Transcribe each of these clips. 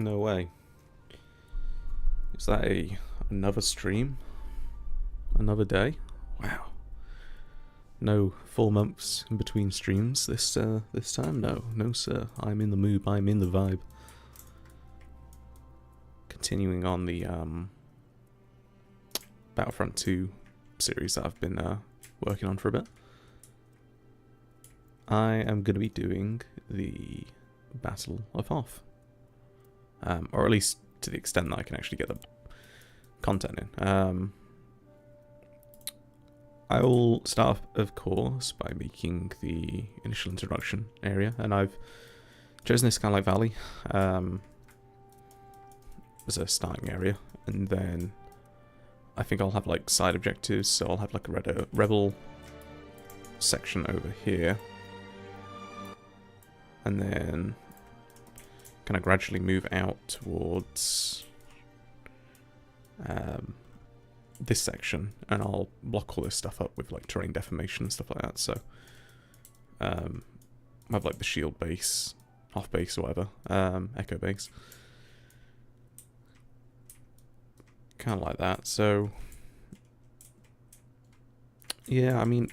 No way. Is that another stream? Another day? Wow. No 4 months in between streams this time? No sir. I'm in the mood, I'm in the vibe. Continuing on the Battlefront 2 series that I've been working on for a bit. I am going to be doing the Battle of Hoth. Or at least to the extent that I can actually get the content in. I will start off, of course, by making the initial introduction area, and I've chosen this kind of like valley as a starting area, and then I think I'll have like side objectives, so I'll have like a rebel section over here, and then kind of gradually move out towards this section, and I'll block all this stuff up with like terrain deformation and stuff like that. So I have like the shield base, off base or whatever, echo base, kind of like that. So yeah, I mean,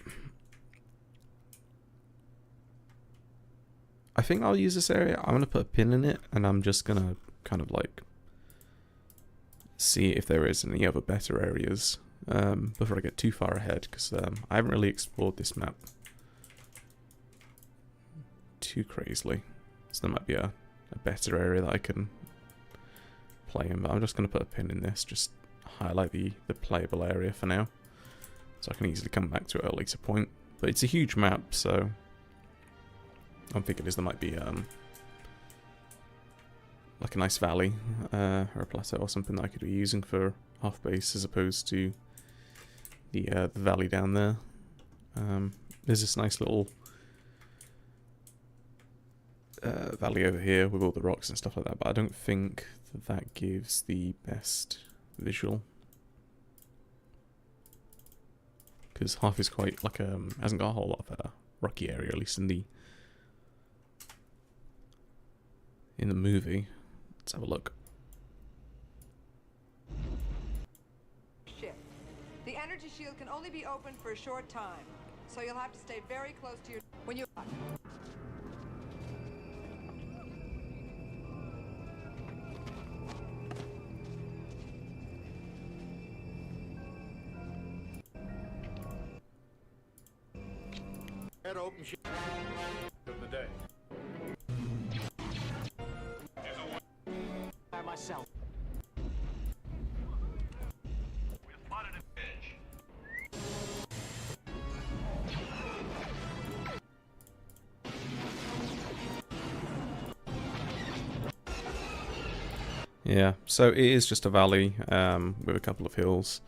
I think I'll use this area. I'm gonna put a pin in it, and I'm just gonna kind of like see if there is any other better areas before I get too far ahead, because I haven't really explored this map too crazily. So there might be a better area that I can play in, but I'm just going to put a pin in this, just highlight the playable area for now, so I can easily come back to it at a later point. But it's a huge map, so I'm thinking there might be like a nice valley or a plateau or something that I could be using for half base as opposed to the valley down there. There's this nice little valley over here with all the rocks and stuff like that, but I don't think that gives the best visual, because Hoth is quite like hasn't got a whole lot of rocky area, at least in the movie. Let's have a look. Shift. The energy shield can only be opened for a short time, so you'll have to stay very close to your... When you... Head open shift of the day. Myself. We spotted a fish. Yeah, so it is just a valley with a couple of hills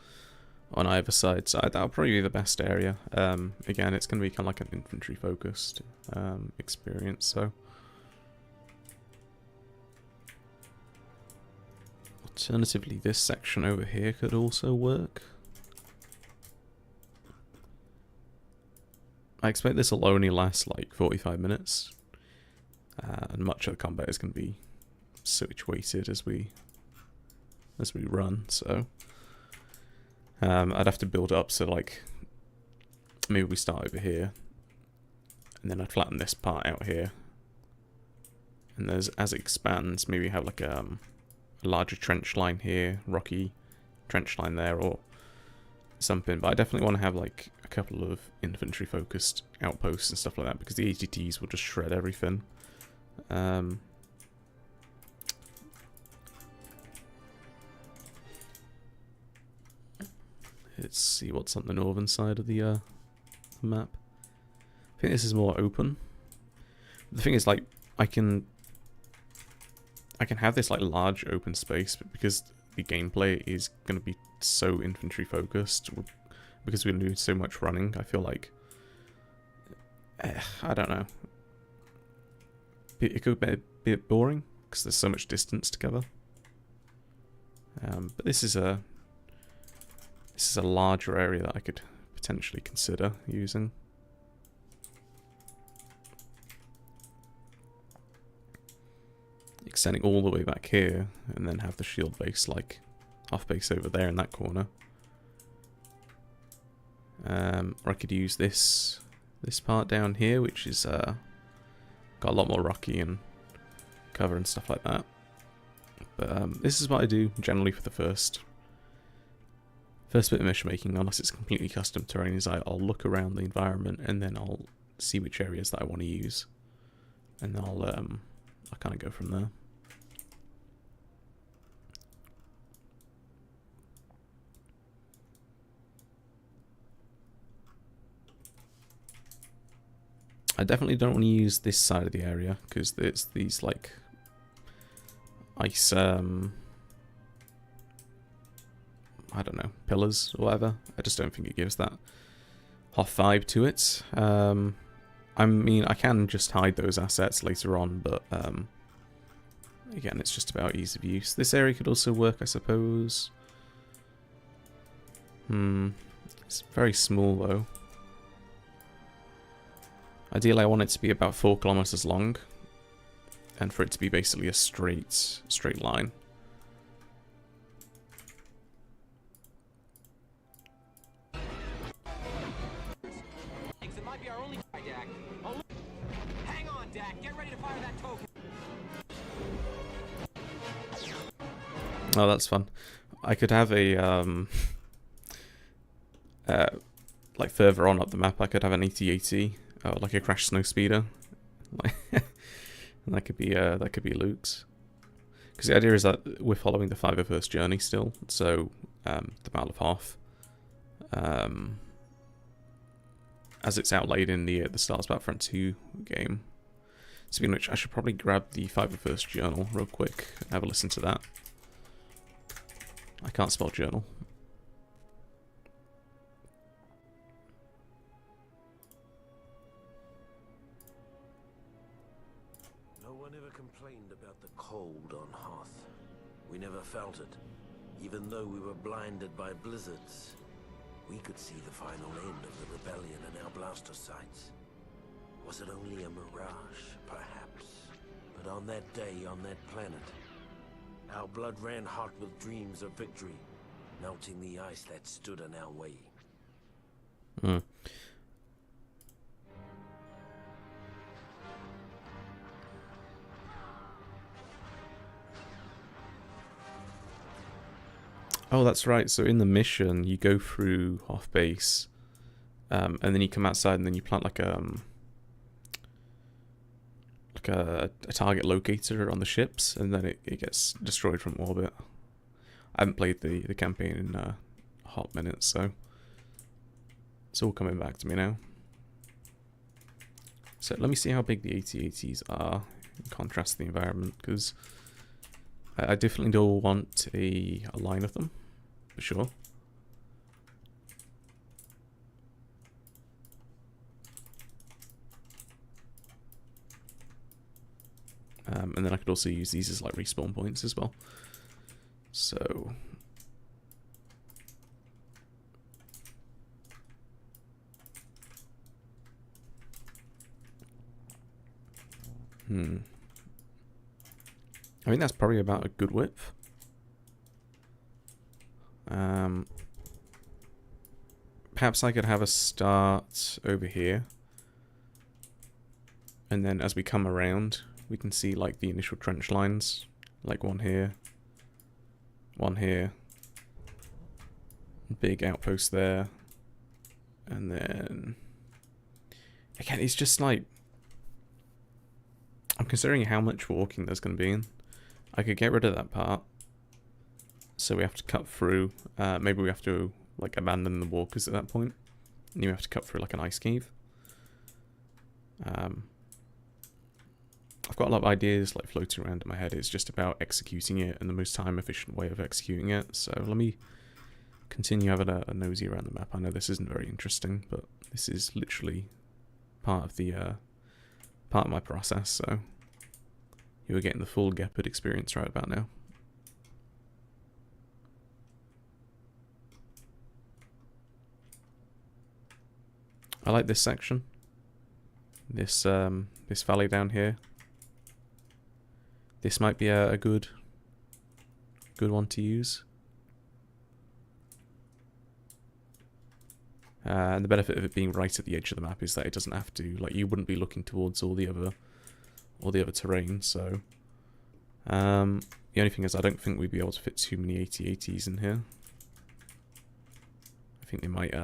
on either side, so that'll probably be the best area. Again, it's going to be kind of like an infantry focused experience, so alternatively, this section over here could also work. I expect this will only last like 45 minutes, and much of the combat is going to be situated as we run. So I'd have to build up. So like maybe we start over here, and then I'd flatten this part out here, and as it expands, maybe have like a larger trench line here, rocky trench line there, or something. But I definitely want to have like a couple of infantry focused outposts and stuff like that, because the ATTs will just shred everything. Let's see what's on the northern side of the map. I think this is more open. The thing is, like, I can have this like large open space, but because the gameplay is going to be so infantry focused, because we're doing so much running, I feel like I don't know. It could be a bit boring because there's so much distance together. But this is a larger area that I could potentially consider using. extending all the way back here, and then have the shield base like off base over there in that corner. Or I could use this part down here, which is got a lot more rocky and cover and stuff like that. But this is what I do generally for the first bit of mission making, unless it's completely custom terrain. Is I'll look around the environment and then I'll see which areas that I want to use, and then I'll kind of go from there. I definitely don't want to use this side of the area because there's these like ice, I don't know, pillars or whatever. I just don't think it gives that Hoth vibe to it. I mean, I can just hide those assets later on, but again, it's just about ease of use. This area could also work, I suppose. It's very small though. Ideally, I want it to be about 4 kilometers long, and for it to be basically a straight line. It might be our only try, Dak. Oh, hang on, Dak. Get ready to fire that token. Oh, that's fun. I could have a like further on up the map, I could have an AT-AT. Like a crash snow speeder, like that could be Luke's. Because the idea is that we're following the 501st journey still, so the Battle of Hoth, as it's outlaid in the Star Wars Battlefront 2 game. Speaking of which, I should probably grab the 501st journal real quick and have a listen to that. I can't spell journal. Complained about the cold on Hoth. We never felt it. Even though we were blinded by blizzards, we could see the final end of the rebellion in our blaster sights. Was it only a mirage? Perhaps. But on that day, on that planet, our blood ran hot with dreams of victory, melting the ice that stood in our way. Oh, that's right. So in the mission, you go through Hoth base, and then you come outside, and then you plant like a target locator on the ships, and then it gets destroyed from orbit. I haven't played the campaign in a hot minute, so it's all coming back to me now. So let me see how big the AT-ATs are in contrast to the environment, because I definitely don't want a line of them, for sure. And then I could also use these as like respawn points as well. So I think that's probably about a good width. Perhaps I could have a start over here, and then as we come around, we can see like the initial trench lines, like one here, big outpost there, and then again, it's just like, I'm considering how much walking there's going to be in. I could get rid of that part, so we have to cut through, maybe we have to like abandon the walkers at that point, and you have to cut through like an ice cave. I've got a lot of ideas like floating around in my head. It's just about executing it and the most time efficient way of executing it. So let me continue having a nosy around the map. I know this isn't very interesting, but this is literally part of the part of my process. So you are getting the full Gepard experience right about now. I like this section. This valley down here. this might be a good one to use. And the benefit of it being right at the edge of the map is that it doesn't have to, like, you wouldn't be looking towards all the other terrain. So the only thing is, I don't think we'd be able to fit too many 8080s in here. I think they might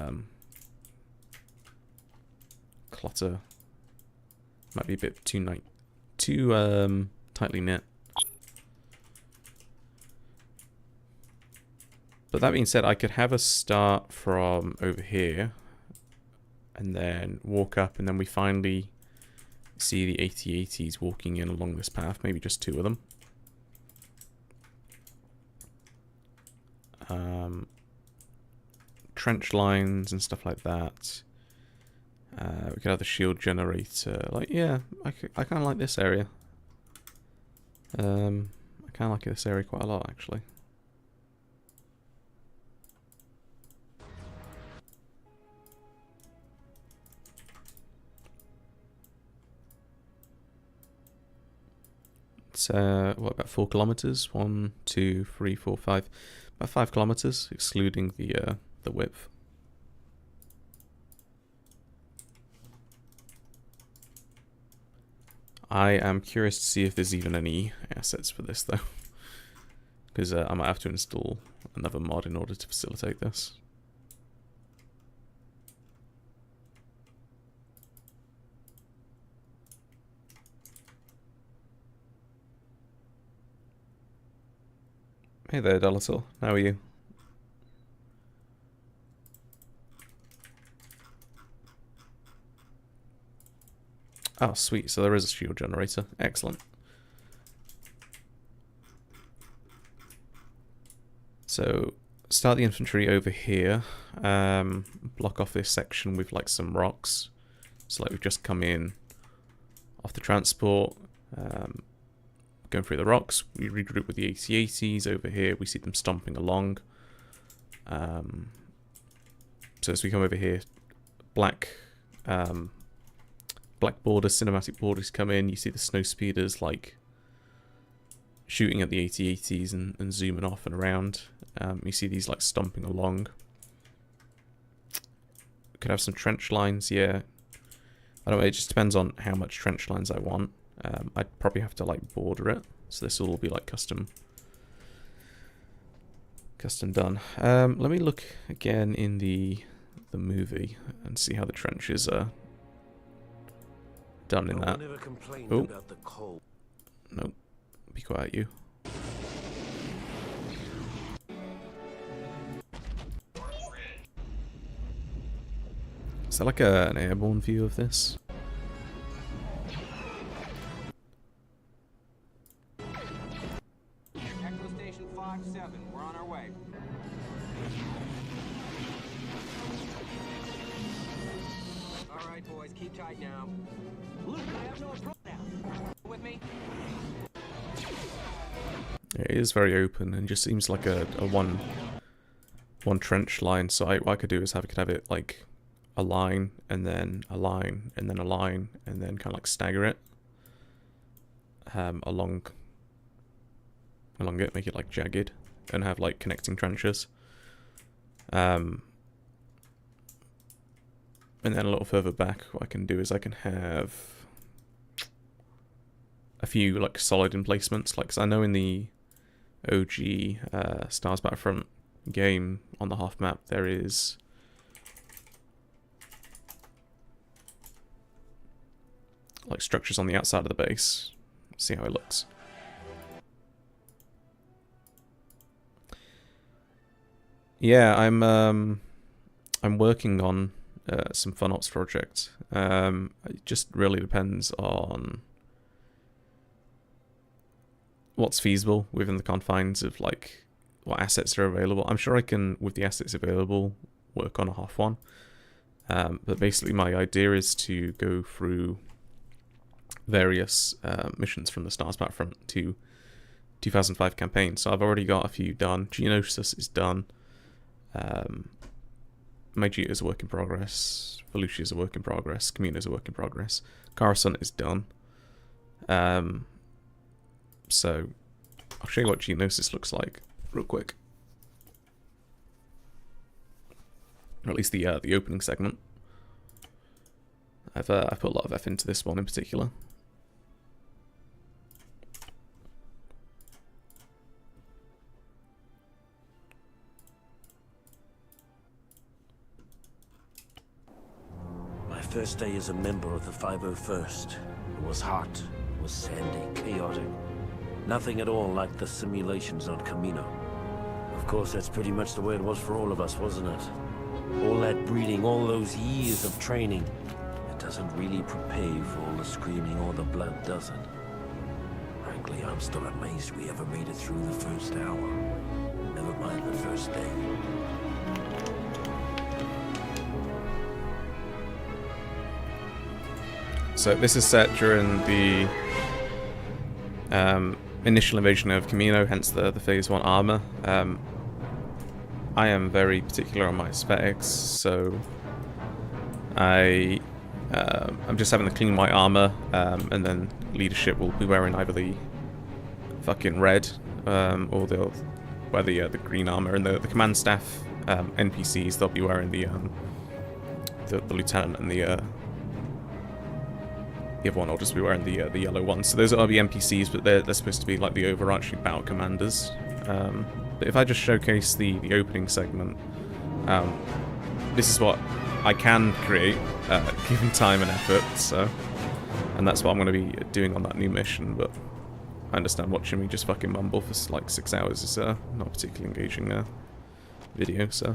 clutter. Might be a bit too tightly knit. But that being said, I could have us start from over here and then walk up, and then we finally see the 8080s walking in along this path, maybe just 2 of them. Trench lines and stuff like that. We could have the shield generator. Like, yeah, I kind of like this area. I kind of like this area quite a lot, actually. It's what, about 4 kilometers? 1, 2, 3, 4, 5. About 5 kilometers, excluding the width. I am curious to see if there's even any assets for this, though, because I might have to install another mod in order to facilitate this. Hey there, Dolator. How are you? Oh, sweet. So there is a shield generator. Excellent. So, start the infantry over here. Block off this section with, like, some rocks. So, like, we've just come in off the transport. Going through the rocks. We regroup with the 8080s over here. We see them stomping along. So as we come over here, black borders, cinematic borders come in. You see the snow speeders like shooting at the 8080s and zooming off and around. You see these like stomping along. Could have some trench lines, yeah. I don't know, it just depends on how much trench lines I want. I'd probably have to like border it, so this will all be like custom done. Let me look again in the movie and see how the trenches are done in that. Oh, nope. Be quiet, you. Is that like an airborne view of this? Echo Station 5-7, we're on our way. All right, boys, keep tight now. Luke, I have no approach now. With me? Yeah, it is very open and just seems like a one trench line. So what I could do is I could have it like a line and then a line and then a line and then kind of like stagger it along it, make it like jagged and have like connecting trenches. And then a little further back, what I can do is I can have a few like solid emplacements, like, 'cause I know in the OG Stars Battlefront game on the half map there is like structures on the outside of the base. See how it looks. Yeah, I'm working on some fun ops project. It just really depends on what's feasible within the confines of like what assets are available. I'm sure I can, with the assets available, work on a half one. But basically my idea is to go through various missions from the Stars Battlefront to 2005 campaign. So I've already got a few done. Geonosis is done. Magia is a work in progress. Volusia is a work in progress. Camino is a work in progress. Coruscant is done. So I'll show you what Geonosis looks like real quick. Or at least the opening segment. I've put a lot of effort into this one in particular. My first day as a member of the 501st. It was hot, it was sandy, chaotic. Nothing at all like the simulations on Camino. Of course, that's pretty much the way it was for all of us, wasn't it? All that breeding, all those years of training. It doesn't really prepare you for all the screaming or the blood, does it? Frankly, I'm still amazed we ever made it through the first hour. Never mind the first day. So this is set during the initial invasion of Camino, hence the Phase 1 armor. I am very particular on my aesthetics, so I'm just having the clean white armor, and then leadership will be wearing either the fucking red or they'll wear the green armor, and the command staff NPCs, they'll be wearing the lieutenant, and the other one will just be wearing the yellow one. So those are the NPCs, but they're supposed to be like the overarching battle commanders. But if I just showcase the opening segment, this is what I can create, given time and effort. So, and that's what I'm going to be doing on that new mission. But I understand watching me just fucking mumble for like 6 hours is not a particularly engaging video. So.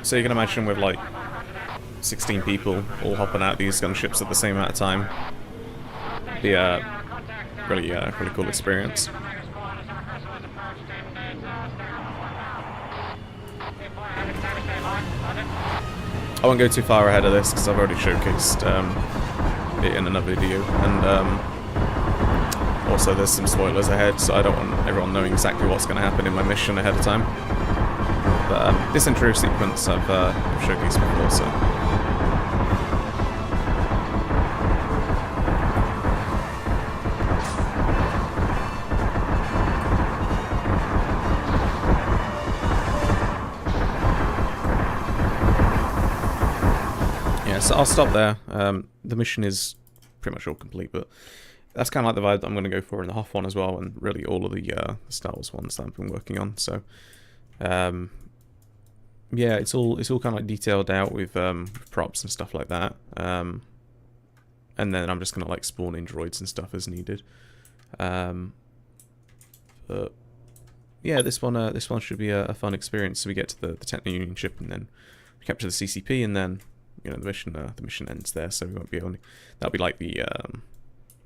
So you can imagine with like 16 people all hopping out these gunships at the same amount of time. Be a really cool experience. I won't go too far ahead of this because I've already showcased it in another video, and also there's some spoilers ahead, so I don't want everyone knowing exactly what's going to happen in my mission ahead of time. But this intro sequence I've showcased before, so. Yeah, so I'll stop there. The mission is pretty much all complete, but that's kind of like the vibe that I'm going to go for in the Hoth one as well, and really all of the Star Wars ones that I've been working on. So, yeah, it's all kind of like detailed out with props and stuff like that. And then I'm just gonna like spawn in droids and stuff as needed. But yeah, this one should be a fun experience. So we get to the Techno Union ship, and then we capture the CCP, and then the mission ends there. So we won't be only that'll be like the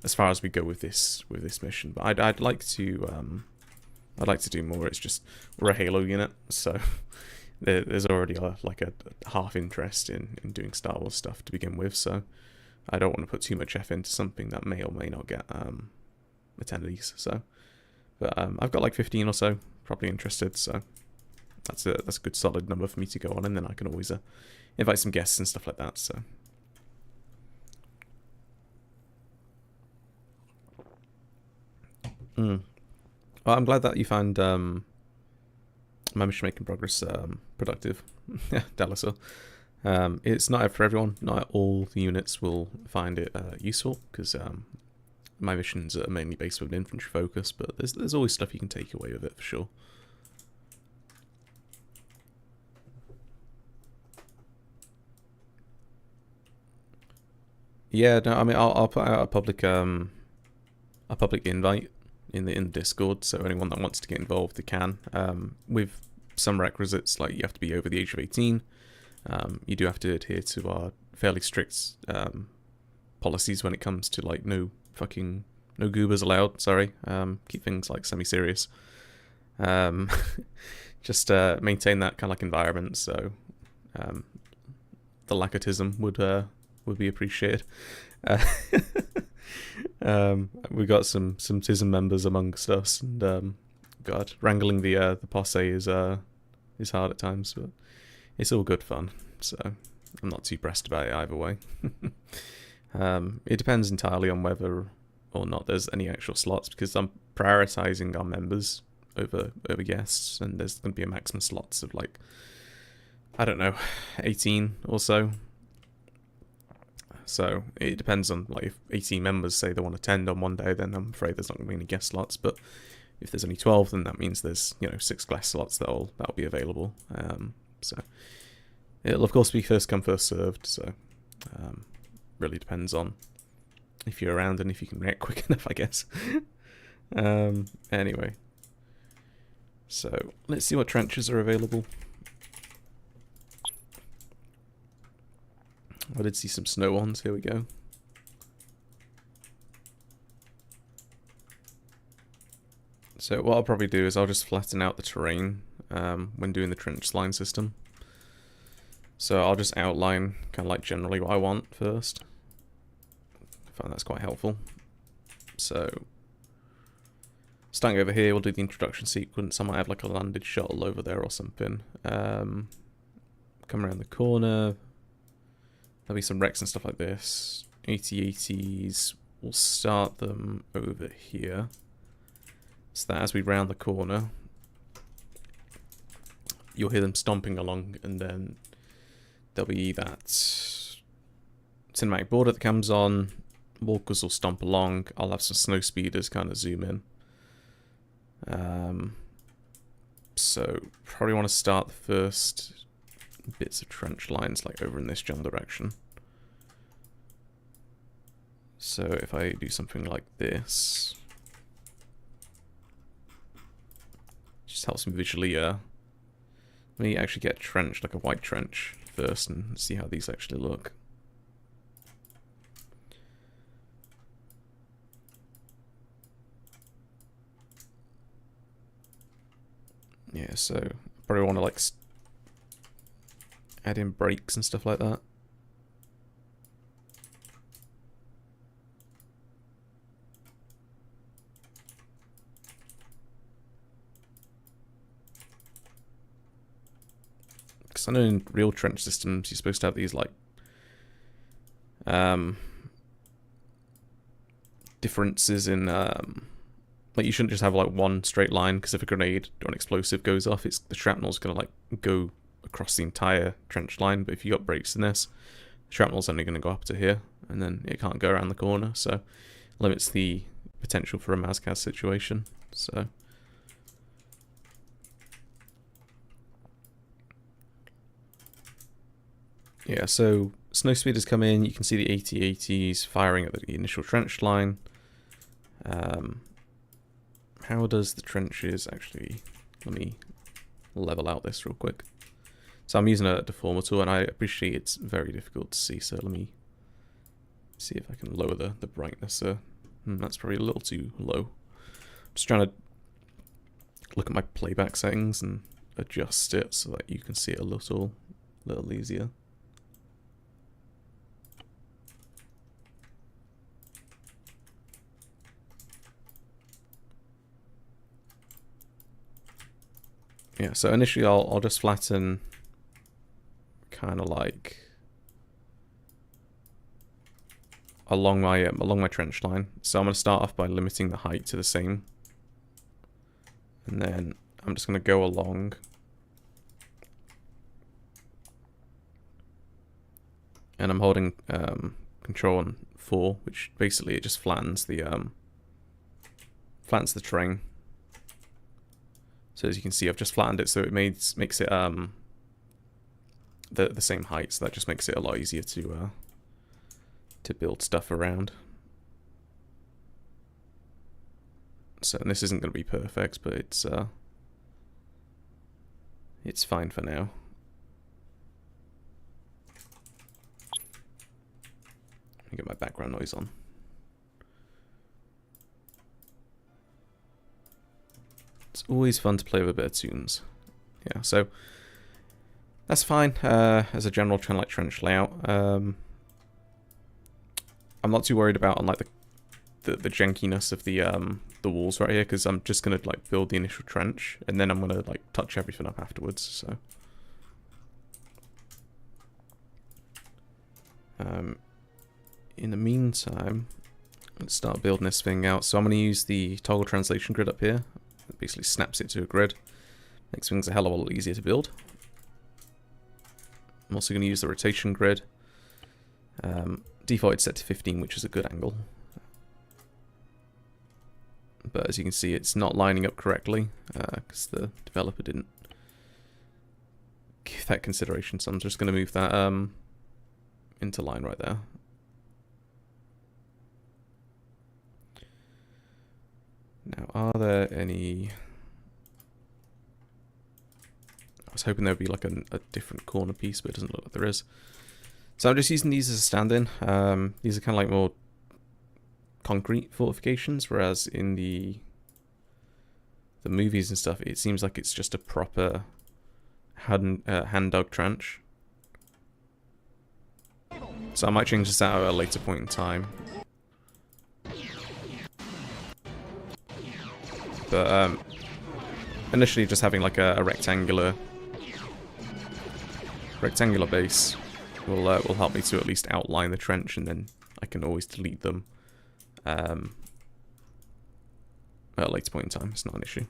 as far as we go with this mission. But I'd like to do more. It's just we're a Halo unit, so there's already like a half interest in doing Star Wars stuff to begin with. So I don't want to put too much effort into something that may or may not get attendees. So, but I've got like 15 or so probably interested. So that's a good solid number for me to go on, and then I can always invite some guests and stuff like that. So. Well, I'm glad that you found my mission making progress productive. Dallas. It's not for everyone. Not all the units will find it useful, because my missions are mainly based with an infantry focus, but there's always stuff you can take away with it for sure. Yeah, no, I mean I'll put out a public invite in the Discord, so anyone that wants to get involved, they can. With some requisites, like you have to be over the age of 18. You do have to adhere to our fairly strict policies when it comes to like no goobers allowed. Sorry, keep things like semi-serious. Just maintain that kind of like environment. So the lacketism would be appreciated. We got some TISM members amongst us, and God, wrangling the posse is hard at times, but it's all good fun. So I'm not too pressed about it either way. It depends entirely on whether or not there's any actual slots, because I'm prioritizing our members over guests, and there's going to be a maximum slots of like, I don't know, 18 or so. So it depends on, like, if 18 members say they want to attend on one day, then I'm afraid there's not going to be any guest slots. But if there's only 12, then that means there's 6 guest slots that'll be available. So it'll of course be first come first served. So really depends on if you're around and if you can react quick enough, I guess. Anyway, so let's see what trenches are available. I did see some snow ones. Here we go. So what I'll probably do is I'll just flatten out the terrain when doing the trench line system. So I'll just outline kind of like generally what I want first. I find that's quite helpful. So starting over here, we'll do the introduction sequence. I might have like a landed shuttle over there or something. Come around the corner. There'll be some wrecks and stuff like this. AT-ATs, we'll start them over here. So that as we round the corner, you'll hear them stomping along, and then there'll be that cinematic border that comes on. Walkers will stomp along. I'll have some snow speeders kind of zoom in. So probably want to start the first bits of trench lines like over in this general direction. So if I do something like this, just helps me visually let me actually get a trench, like a white trench first, and see how these actually look. Yeah, so probably want to like add in brakes and stuff like that. Because I know in real trench systems you're supposed to have these like differences in like you shouldn't just have like one straight line, because if a grenade or an explosive goes off, the shrapnel's gonna like go across the entire trench line. But if you got brakes in this, shrapnel's only going to go up to here, and then it can't go around the corner, so limits the potential for a Mazcaz situation. So Yeah, so snow speeders come in, you can see the AT-ATs firing at the initial trench line. How does the trenches actually... Let me level out this real quick. So I'm using a deformer tool, and I appreciate it's very difficult to see, so let me see if I can lower the brightness. That's probably a little too low. I'm just trying to look at my playback settings and adjust it so that you can see it a little easier. Yeah, so initially I'll just flatten kind of like along my trench line. So I'm going to start off by limiting the height to the same, and then I'm just going to go along and I'm holding control on 4, which basically it just flattens the terrain. So as you can see, I've just flattened it so it makes it the same height, so that just makes it a lot easier to build stuff around. So and this isn't going to be perfect, but it's fine for now. Let me get my background noise on. It's always fun to play with a bit of tunes. Yeah, so that's fine as a general kind of like trench layout. I'm not too worried about like the jankiness of the walls right here, because I'm just gonna like build the initial trench and then I'm gonna like touch everything up afterwards. So in the meantime, let's start building this thing out. So I'm gonna use the toggle translation grid up here. It basically snaps it to a grid, makes things a hell of a lot easier to build. I'm also going to use the rotation grid. Default it's set to 15, which is a good angle. But as you can see, it's not lining up correctly because the developer didn't give that consideration. So I'm just going to move that into line right there. Now, are there any... I was hoping there would be like a different corner piece, but it doesn't look like there is. So I'm just using these as a stand-in. These are kind of like more concrete fortifications, whereas in the movies and stuff, it seems like it's just a proper hand-dug trench. So I might change this out at a later point in time. But initially, just having like a rectangular base will help me to at least outline the trench, and then I can always delete them at a later point in time. It's not an issue.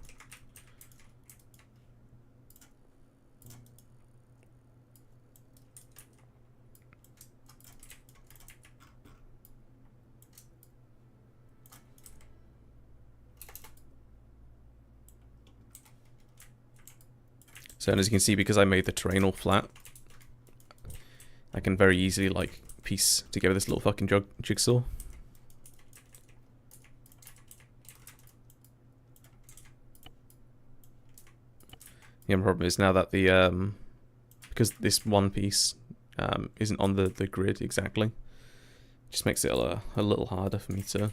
So as you can see, because I made the terrain all flat, I can very easily like piece together this little fucking jigsaw. The only problem is now that the because this one piece isn't on the grid exactly, it just makes it a little harder for me to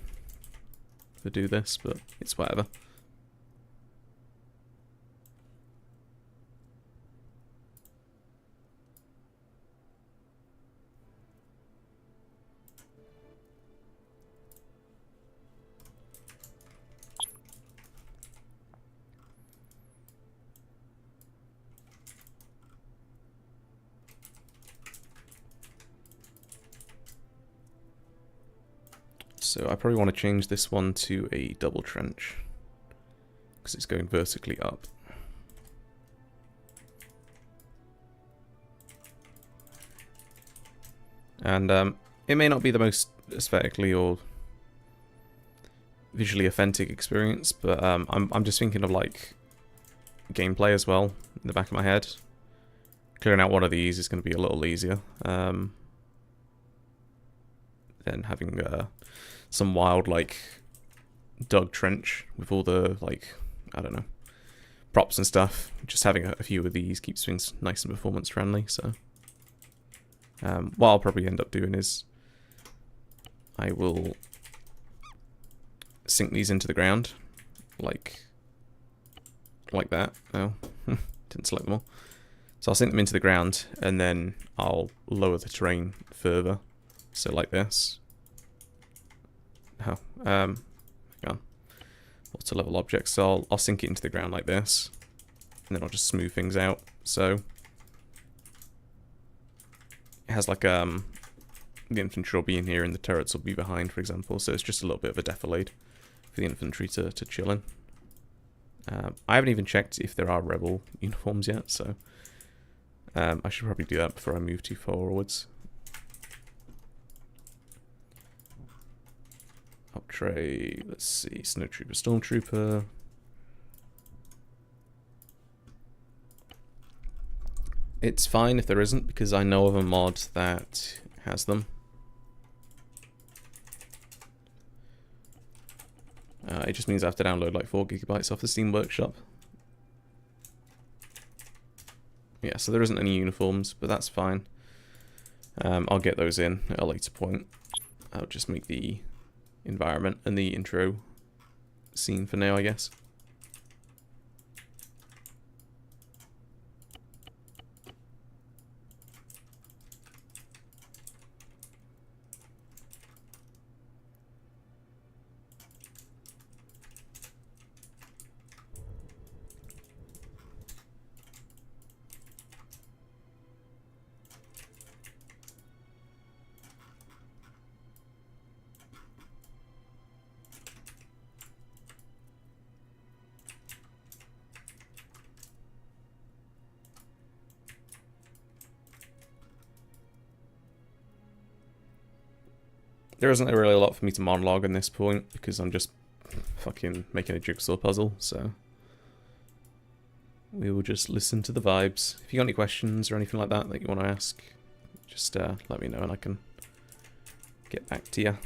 do this, but it's whatever. So I probably want to change this one to a double trench because it's going vertically up. And it may not be the most aesthetically or visually authentic experience, but I'm just thinking of like gameplay as well in the back of my head, clearing out one of these is going to be a little easier than having some wild, like, dug trench with all the, like, I don't know, props and stuff. Just having a few of these keeps things nice and performance friendly, so what I'll probably end up doing is I will sink these into the ground like that. Oh, didn't select them all. So I'll sink them into the ground and then I'll lower the terrain further, so like this. Oh, hang on. Auto level objects, so I'll sink it into the ground like this, and then I'll just smooth things out. So it has like the infantry will be in here and the turrets will be behind, for example. So it's just a little bit of a defilade for the infantry to chill in. I haven't even checked if there are rebel uniforms yet, so I should probably do that before I move too forwards. Up tray, let's see, Snowtrooper, Stormtrooper. It's fine if there isn't, because I know of a mod that has them. It just means I have to download like 4 GB off the Steam Workshop. Yeah, so there isn't any uniforms, but that's fine. I'll get those in at a later point. I'll just make the environment and the intro scene for now, I guess. There isn't really a lot for me to monologue at this point, because I'm just fucking making a jigsaw puzzle, so we will just listen to the vibes. If you got any questions or anything like that you want to ask, just let me know and I can get back to you.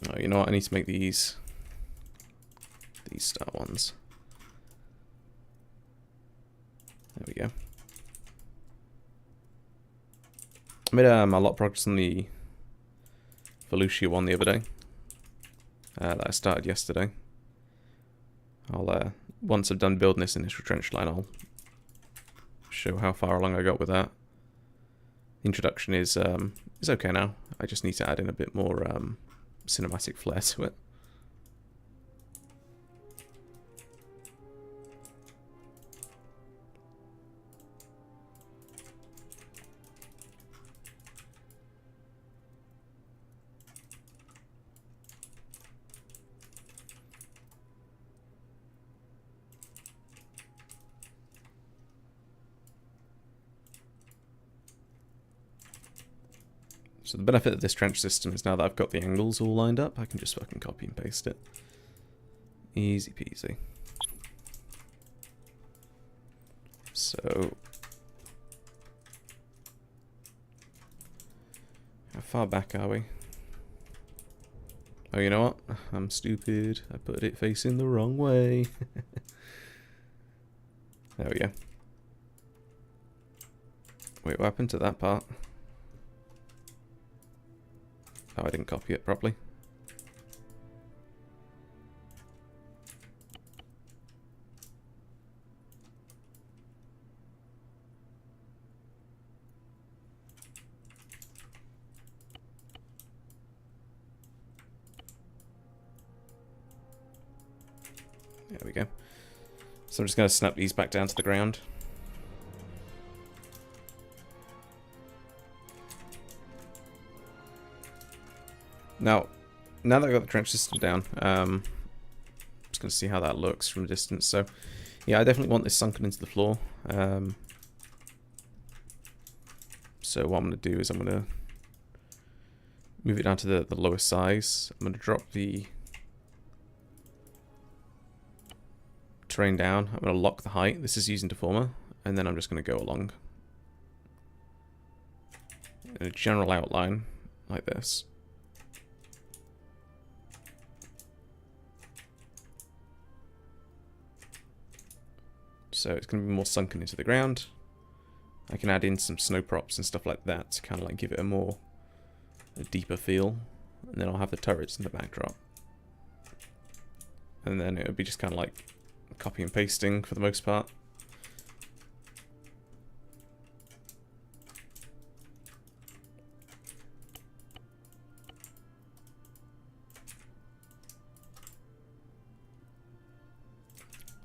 Oh, you know what? I need to make these star ones. There we go. I made a lot of progress on the Volusia one the other day. That I started yesterday. I'll once I've done building this initial trench line, I'll show how far along I got with that. The introduction is okay now. I just need to add in a bit more cinematic flair to it. So the benefit of this trench system is now that I've got the angles all lined up, I can just fucking copy and paste it. Easy peasy. So how far back are we? Oh, you know what? I'm stupid. I put it facing the wrong way. There we go. Wait, what happened to that part? Oh, I didn't copy it properly. There we go. So I'm just going to snap these back down to the ground. Now that I've got the trench system down, just going to see how that looks from a distance. So, yeah, I definitely want this sunken into the floor. So what I'm going to do is I'm going to move it down to the lowest size. I'm going to drop the terrain down. I'm going to lock the height. This is using deformer. And then I'm just going to go along in a general outline like this. So it's going to be more sunken into the ground. I can add in some snow props and stuff like that to kind of like give it a deeper feel. And then I'll have the turrets in the backdrop. And then it'll be just kind of like copy and pasting for the most part.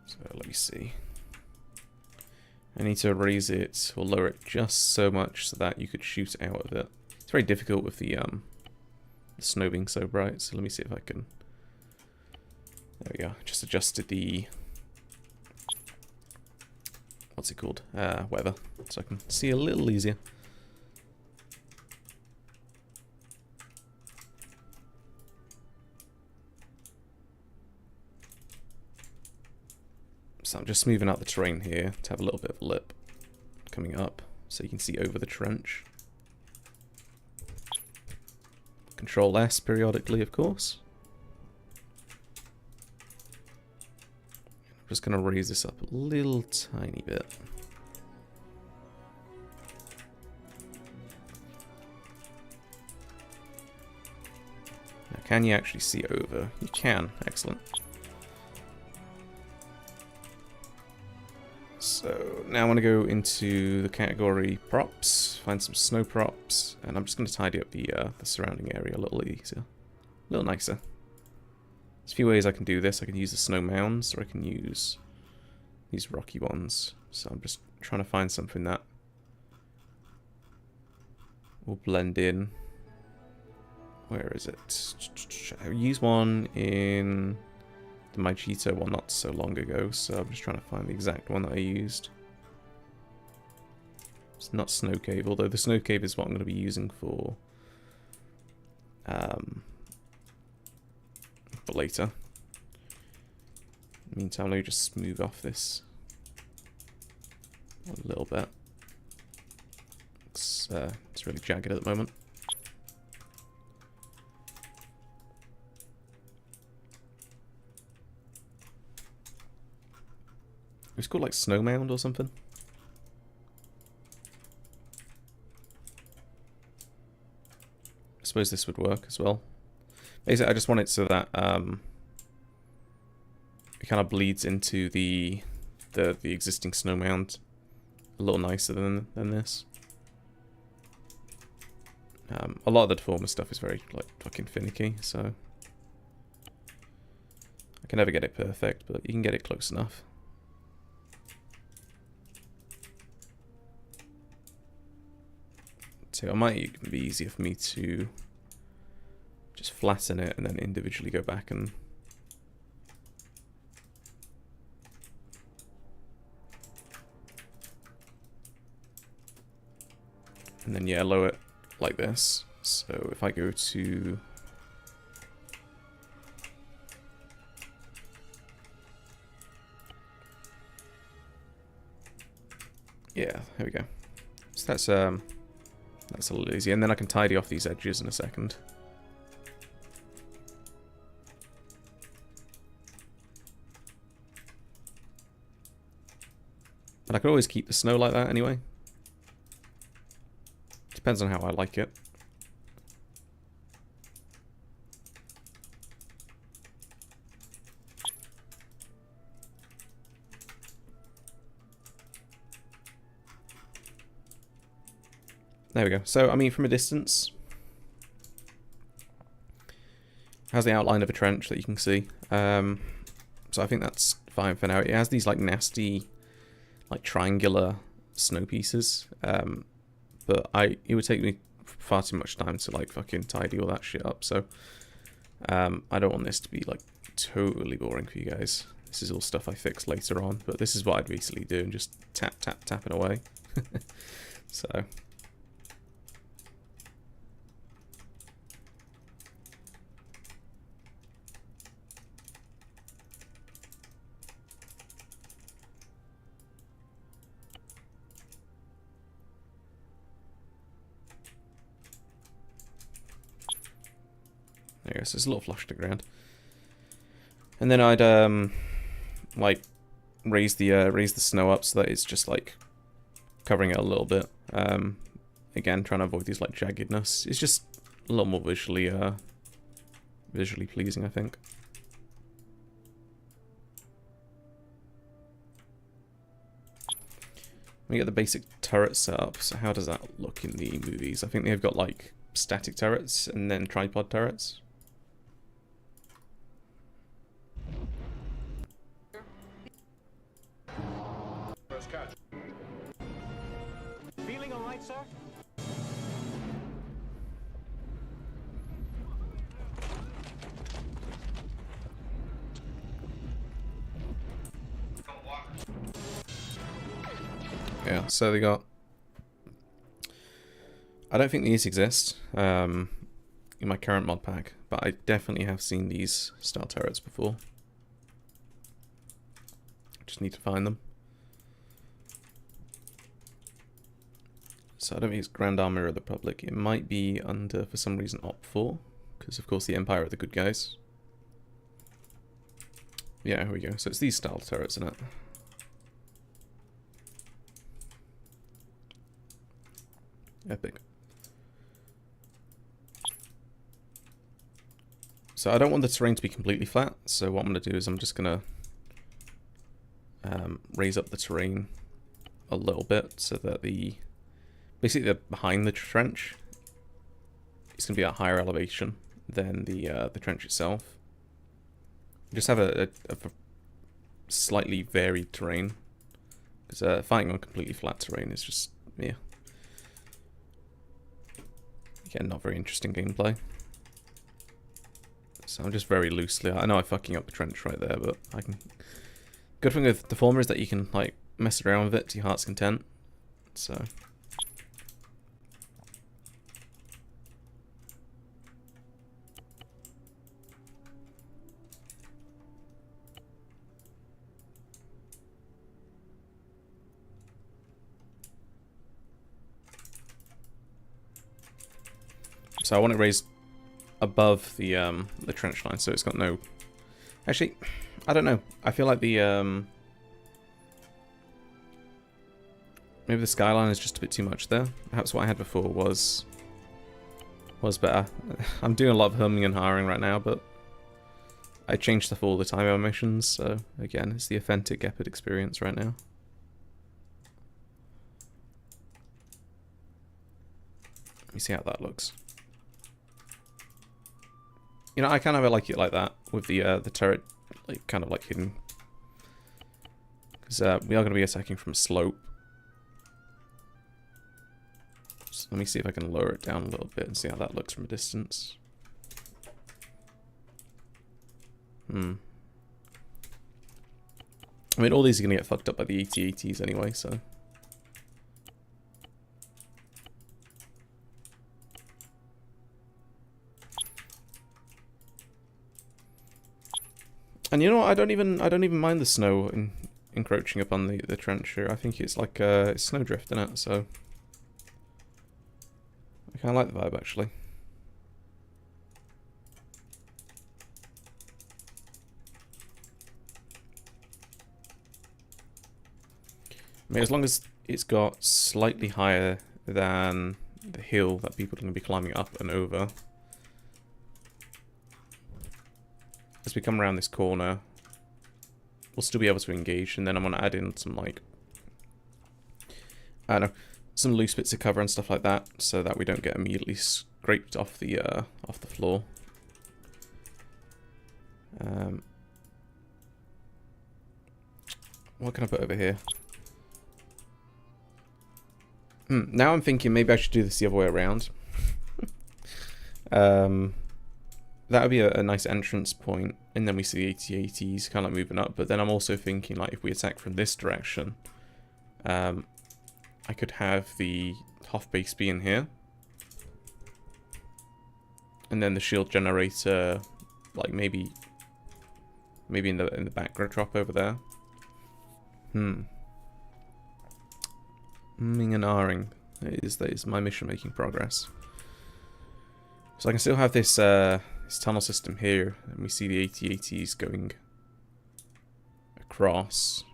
So let me see. I need to raise it or lower it just so much so that you could shoot out of it. It's very difficult with the snow being so bright, so let me see if I can... There we go. Just adjusted the... What's it called? Weather. So I can see a little easier. So I'm just smoothing out the terrain here to have a little bit of a lip coming up so you can see over the trench. Control S periodically, of course. I'm just going to raise this up a little tiny bit. Now, can you actually see over? You can. Excellent. So now I want to go into the category props, find some snow props, and I'm just going to tidy up the surrounding area a little easier, a little nicer. There's a few ways I can do this. I can use the snow mounds, or I can use these rocky ones. So I'm just trying to find something that will blend in. Where is it? I used one in the Machito one not so long ago, so I'm just trying to find the exact one that I used. It's not Snow Cave, although the Snow Cave is what I'm going to be using for later. In the meantime, let me just smooth off this a little bit. It's really jagged at the moment. It's called like Snow Mound or something. I suppose this would work as well. Basically, I just want it so that it kind of bleeds into the existing snow mound a little nicer than this. A lot of the deformer stuff is very like fucking finicky, so I can never get it perfect, but you can get it close enough. So it might even be easier for me to just flatten it and then individually go back and then yellow it like this. So if I go to yeah, there we go. So that's a little easier, and then I can tidy off these edges in a second. And I could always keep the snow like that anyway. Depends on how I like it. There we go. So, I mean, from a distance, it has the outline of a trench that you can see. So I think that's fine for now. It has these, like, nasty, like, triangular snow pieces. But it would take me far too much time to like fucking tidy all that shit up. So I don't want this to be like totally boring for you guys. This is all stuff I fix later on, but this is what I'd basically do and just tap, tap, tap it away. So. There you go, so there's a little flush to the ground. And then I'd like raise the snow up so that it's just like covering it a little bit. Again, trying to avoid these like jaggedness. It's just a little more visually pleasing, I think. We get the basic turret set up. So how does that look in the movies? I think they've got like static turrets and then tripod turrets. First catch. Feeling all right, sir? Yeah, so they got... I don't think these exist in my current mod pack, but I definitely have seen these style turrets before. Just need to find them. So I don't think it's Grand Army of the Republic. It might be under, for some reason, Op 4, because of course the Empire are the good guys. Yeah, here we go. So it's these style turrets, isn't it? Epic. So I don't want the terrain to be completely flat, so what I'm going to do is I'm just going to raise up the terrain a little bit so that basically behind the trench it's going to be at a higher elevation than the trench itself. Just have a slightly varied terrain, because fighting on completely flat terrain is just, yeah. Again, not very interesting gameplay. So I'm just very loosely... I know I'm fucking up the trench right there, but I can... Good thing with Deformer is that you can, like, mess around with it to your heart's content. So... So I want it raised above the trench line, so it's got no... Actually, I don't know. I feel like the maybe the skyline is just a bit too much there. Perhaps what I had before was better. I'm doing a lot of humming and hawing right now, but I change stuff all the time on missions, so again, it's the authentic Gepard experience right now. Let me see how that looks. You know, I kind of like it like that, with the turret, like, kind of like hidden. Because we are going to be attacking from a slope. So let me see if I can lower it down a little bit and see how that looks from a distance. I mean, all these are going to get fucked up by the AT-ATs anyway, so... And you know what? I don't even mind the snow encroaching upon the trench here. I think it's like it's snowdrift in it, so I kind of like the vibe actually. I mean, as long as it's got slightly higher than the hill that people are going to be climbing up and over. As we come around this corner, we'll still be able to engage, and then I'm going to add in some, like, I don't know, some loose bits of cover and stuff like that, so that we don't get immediately scraped off the floor. What can I put over here? Now I'm thinking maybe I should do this the other way around. That would be a nice entrance point, and then we see the AT-ATs kind of moving up. But then I'm also thinking, like, if we attack from this direction, I could have the Hoth base be in here, and then the shield generator, like maybe in the backdrop over there. Ming and ahhing is my mission making progress. So I can still have this this tunnel system here, and we see the AT-ATs going across.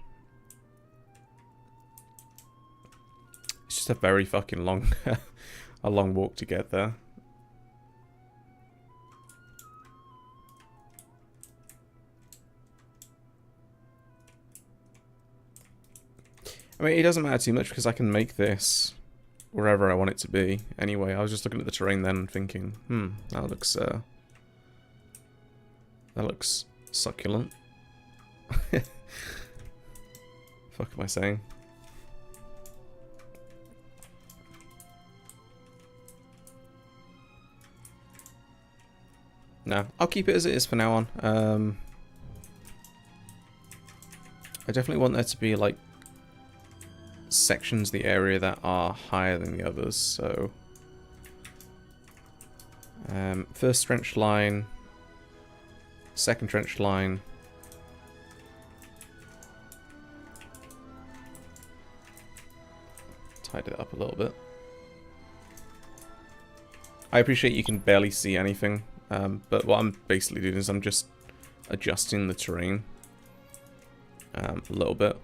It's just a very fucking long a long walk to get there. I mean, it doesn't matter too much because I can make this wherever I want it to be. Anyway, I was just looking at the terrain then and thinking, that looks succulent. Fuck am I saying? No, I'll keep it as it is for now on. I definitely want there to be like sections of the area that are higher than the others, so first trench line, second trench line, tidy it up a little bit. I appreciate you can barely see anything, but what I'm basically doing is I'm just adjusting the terrain a little bit.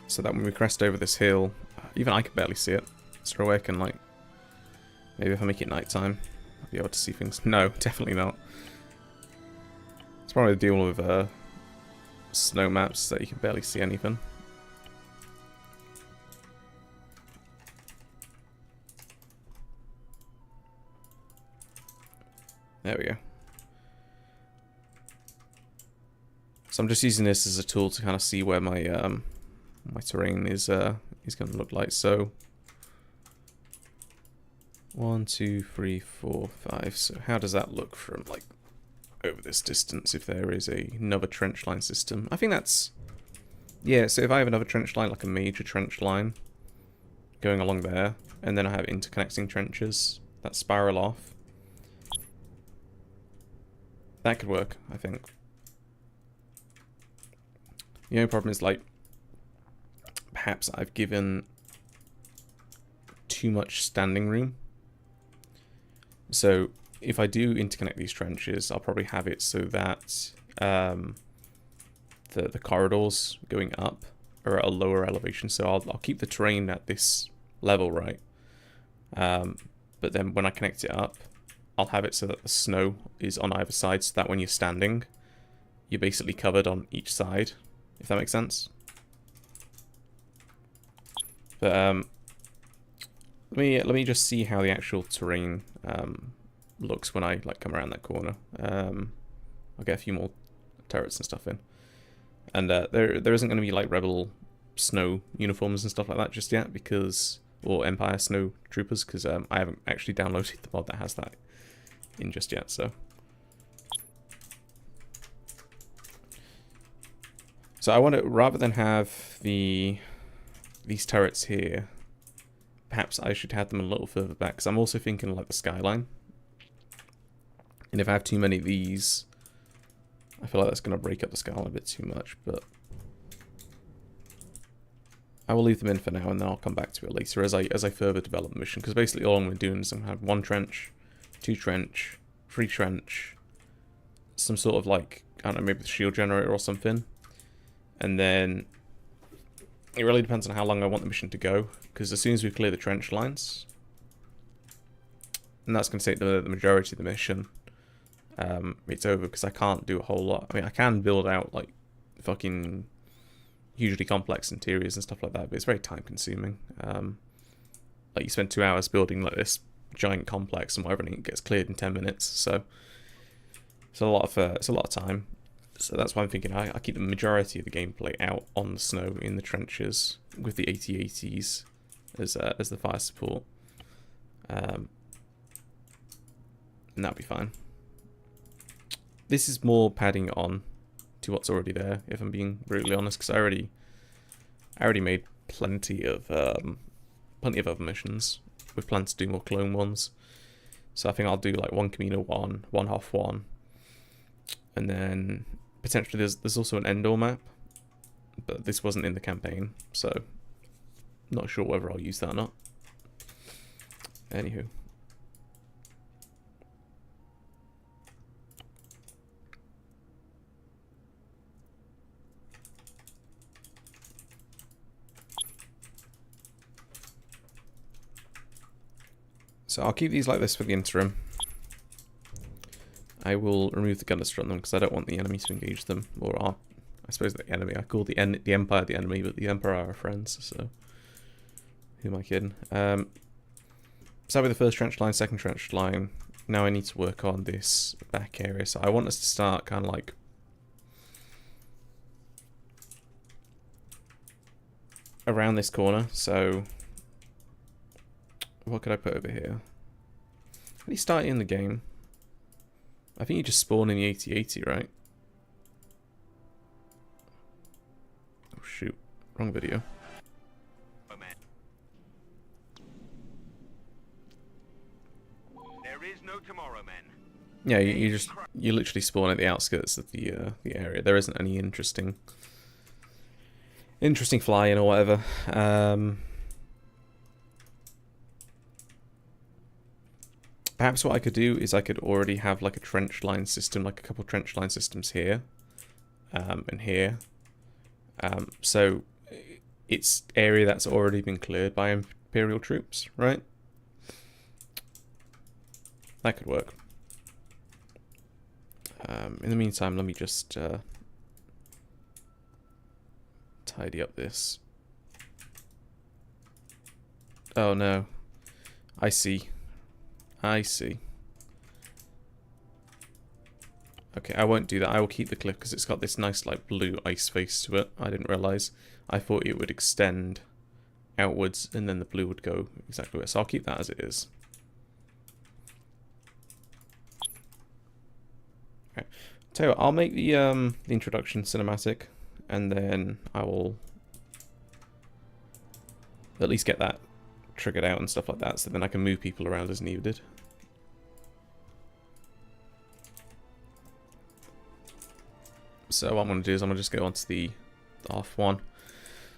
So that when we crest over this hill, even I can barely see it. So I can, like, maybe if I make it nighttime, I'll be able to see things. No, definitely not. It's probably the deal with snow maps that you can barely see anything. There we go. So I'm just using this as a tool to kind of see where my my terrain is going to look like. So 1, 2, 3, 4, 5. So how does that look from like over this distance if there is another trench line system? I think that's, yeah, so if I have another trench line, like a major trench line going along there, and then I have interconnecting trenches that spiral off, that could work, I think. The only problem is, like, perhaps I've given too much standing room. So if I do interconnect these trenches, I'll probably have it so that the corridors going up are at a lower elevation. So I'll keep the terrain at this level, right? But then when I connect it up, I'll have it so that the snow is on either side, so that when you're standing, you're basically covered on each side, if that makes sense. But let me just see how the actual terrain looks when I like come around that corner. I'll get a few more turrets and stuff in, and there isn't going to be like rebel snow uniforms and stuff like that just yet, because, or Empire snow troopers, because I haven't actually downloaded the mod that has that in just yet. So I want to, rather than have these turrets here, perhaps I should have them a little further back, because I'm also thinking like the skyline. And if I have too many of these, I feel like that's going to break up the skyline a bit too much, but I will leave them in for now, and then I'll come back to it later as I further develop the mission, because basically all I'm doing is I'm going to have 1 trench, 2 trench, 3 trench, some sort of like, I don't know, maybe the shield generator or something. And then it really depends on how long I want the mission to go, because as soon as we clear the trench lines, and that's going to take the majority of the mission, it's over, because I can't do a whole lot. I mean, I can build out like fucking hugely complex interiors and stuff like that, but it's very time consuming. Like, you spend 2 hours building like this giant complex and whatever, and it gets cleared in 10 minutes. So it's a lot of time. So that's why I'm thinking I keep the majority of the gameplay out on the snow in the trenches with the AT-ATs, as the fire support, and that'll be fine. This is more padding on to what's already there, if I'm being brutally honest, because I already made plenty of other missions with plans to do more clone ones. So I think I'll do like one Camino 1, one Hoth 1, and then potentially there's also an Endor map, but this wasn't in the campaign, so not sure whether I'll use that or not. Anywho. So I'll keep these like this for the interim. I will remove the gunners from them because I don't want the enemy to engage them, or I suppose the enemy. I call the Empire the enemy, but the Emperor are our friends. So who am I kidding? So with the first trench line, second trench line. Now I need to work on this back area. So I want us to start kind of like around this corner. So what could I put over here? How do you start in the game? I think you just spawn in the 8080, right? Oh shoot, wrong video. There is no tomorrow, men. Yeah, you literally spawn at the outskirts of the area. There isn't any interesting flying or whatever. Perhaps what I could do is I could already have like a trench line system, like a couple trench line systems here, and here. So it's area that's already been cleared by Imperial troops, right? That could work. In the meantime, let me just tidy up this. Oh no, I see. I see. Okay, I won't do that. I will keep the cliff because it's got this nice like blue ice face to it. I didn't realise. I thought it would extend outwards and then the blue would go exactly where. So I'll keep that as it is. Okay. Tell you what, I'll make the introduction cinematic, and then I will at least get that triggered out and stuff like that, so then I can move people around as needed. So what I'm going to do is I'm going to just go onto the Hoth one.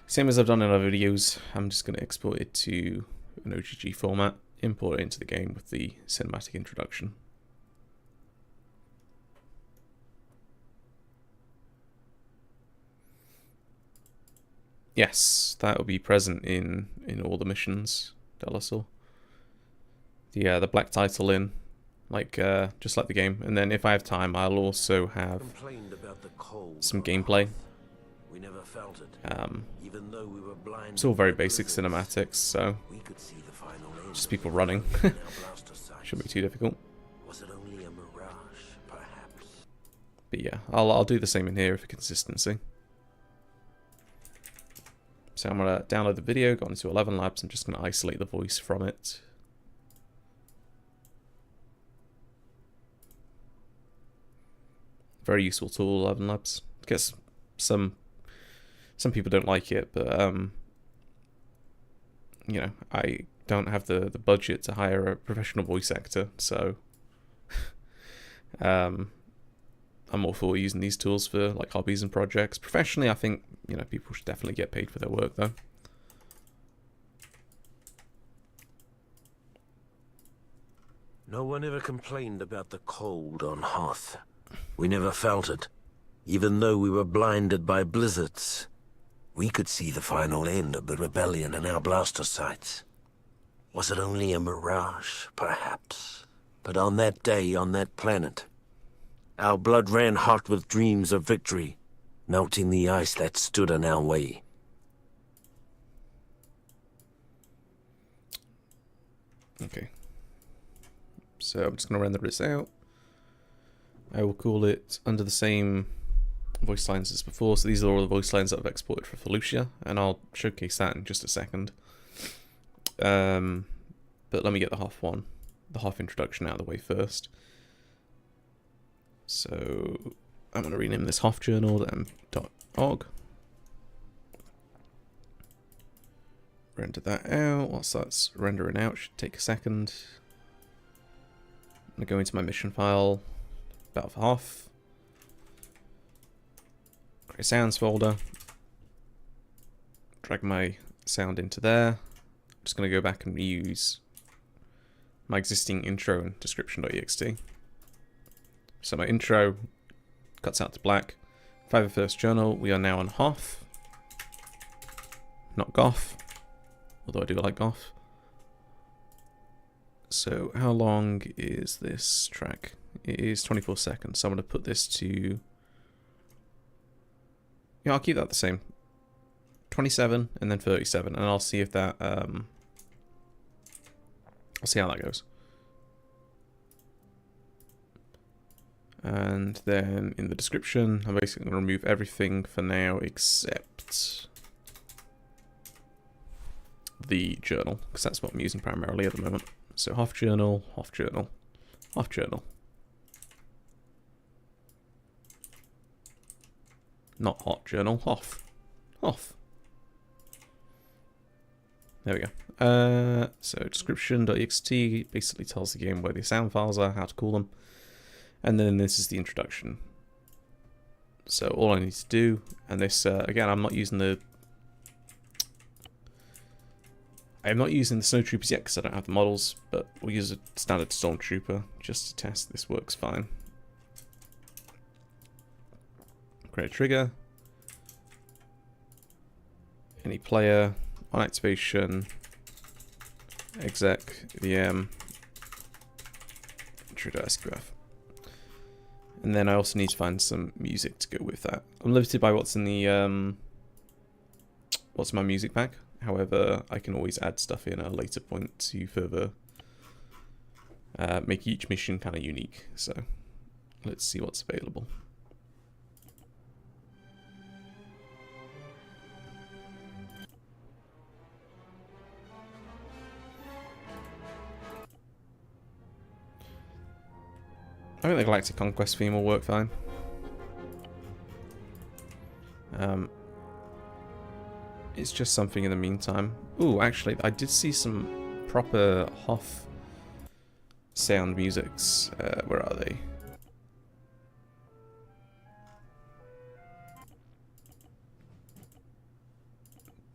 Same as I've done in other videos, I'm just going to export it to an OGG format, import it into the game with the cinematic introduction. Yes, that will be present in all the missions, Delasor. The black title in, like just like the game, and then if I have time, I'll also have some gameplay. We never felt it, even though we were blinded. It's all very basic cinematics, so we could see the final end just people running. Shouldn't be too difficult. Was it only a mirage, perhaps? But yeah, I'll do the same in here for consistency. So I'm going to download the video, go into 11 Labs, I'm just going to isolate the voice from it. Very useful tool, 11 Labs. I guess some people don't like it, but you know, I don't have the budget to hire a professional voice actor, so I'm all for using these tools for like hobbies and projects. Professionally, I think, you know, people should definitely get paid for their work though. No one ever complained about the cold on Hoth. We never felt it, even though we were blinded by blizzards. We could see the final end of the rebellion in our blaster sights. Was it only a mirage, perhaps? But on that day, on that planet, our blood ran hot with dreams of victory, melting the ice that stood in our way. Okay. So I'm just going to render this out. I will call it under the same voice lines as before. So these are all the voice lines that I've exported for Felucia, and I'll showcase that in just a second. but let me get the Hoth one, the Hoth introduction out of the way first. So I'm going to rename this Hoth journal .org. Render that out. Whilst that's rendering out, should take a second. I'm going to go into my mission file, Battle for Hoth. Create sounds folder. Drag my sound into there. I'm just going to go back and use my existing intro and description.ext. So my intro cuts out to black. 501st journal, we are now on Hoth, not Goth, although I do like Goth. So how long is this track? It is 24 seconds, so I'm going to put this to... Yeah, I'll keep that the same. 27 and then 37, and I'll see if that... I'll see how that goes. And then in the description, I'm basically going to remove everything for now except the journal, because that's what I'm using primarily at the moment. So Hoth journal, Hoth journal, Hoth journal. Not hot journal, Hoth. Hoth. There we go. So description.ext basically tells the game where the sound files are, how to call them. And then this is the introduction. So all I need to do, and this, again, I'm not using the Snowtroopers yet because I don't have the models, but we'll use a standard Stormtrooper just to test this works fine. Create a trigger. Any player, on activation, exec, VM, intro.sqf. And then I also need to find some music to go with that. I'm limited by what's in the what's in my music pack. However, I can always add stuff in at a later point to further make each mission kind of unique. So let's see what's available. I think the Galactic Conquest theme will work fine. It's just something in the meantime. Ooh, actually, I did see some proper Hoth sound musics. Where are they?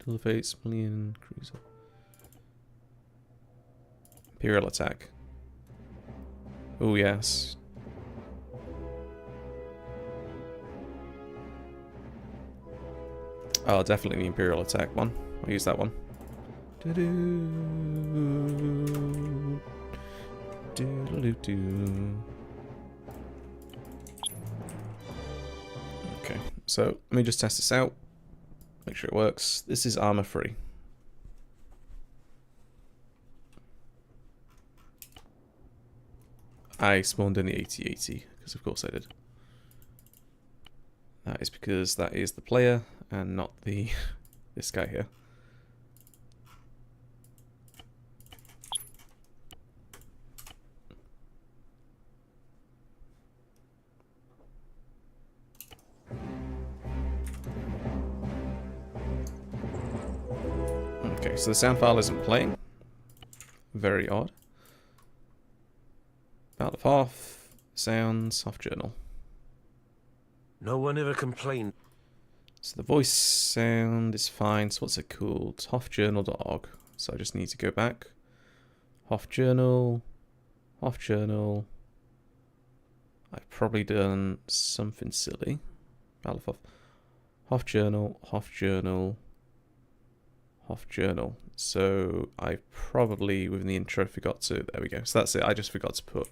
Teleface, Million, Cruiser. Imperial Attack. Oh, yes. Oh, definitely the Imperial Attack one. I'll use that one. Okay, so let me just test this out. Make sure it works. This is armor free. I spawned in the 8080, because of course I did. That is because that is the player and not the this guy here. Okay, so the sound file isn't playing. Very odd. Battle of Hoth, sounds, Hoth journal. No one ever complained. So the voice sound is fine. So what's it called? Hothjournal.org. So I just need to go back. Hoth journal. Hoth journal. I've probably done something silly. Battle of Hoth. Hoth journal. Hoth journal. Hoth journal. So I probably within the intro forgot to. There we go. So that's it. I just forgot to put.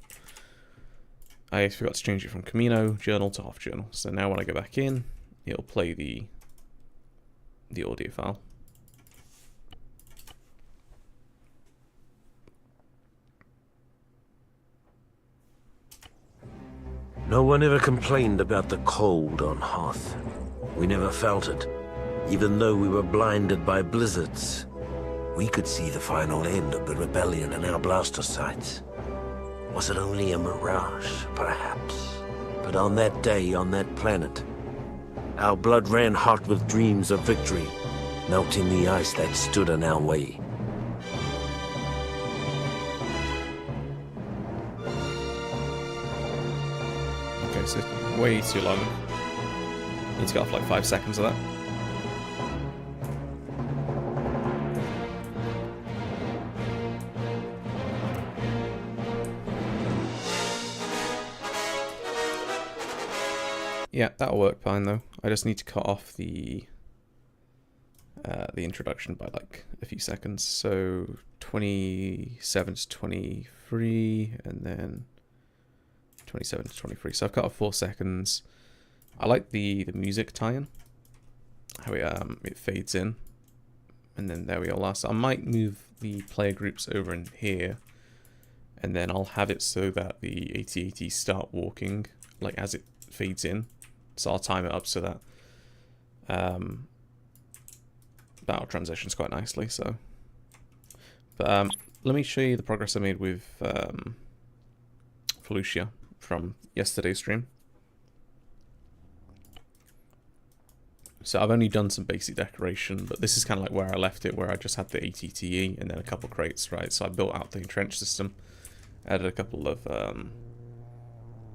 I forgot to change it from Camino journal to Hoth journal. So now when I go back in, it'll play the audio file. No one ever complained about the cold on Hoth. We never felt it, even though we were blinded by blizzards. We could see the final end of the rebellion in our blaster sights. Was it only a mirage, perhaps? But on that day, on that planet, our blood ran hot with dreams of victory, melting the ice that stood in our way. Okay, so way too long. Need to get off like 5 seconds of that. Yeah, that'll work fine though. I just need to cut off the introduction by like a few seconds. So 27 to 23, and then 27 to 23. So I've cut off 4 seconds. I like the music tie-in, how it fades in, and then there we are. So I might move the player groups over in here, and then I'll have it so that the AT-ATs start walking like as it fades in. So I'll time it up so that battle transitions quite nicely. So, but let me show you the progress I made with Felucia from yesterday's stream. So I've only done some basic decoration, but this is kind of like where I left it, where I just had the ATTE and then a couple crates, right? So I built out the trench system, added a couple of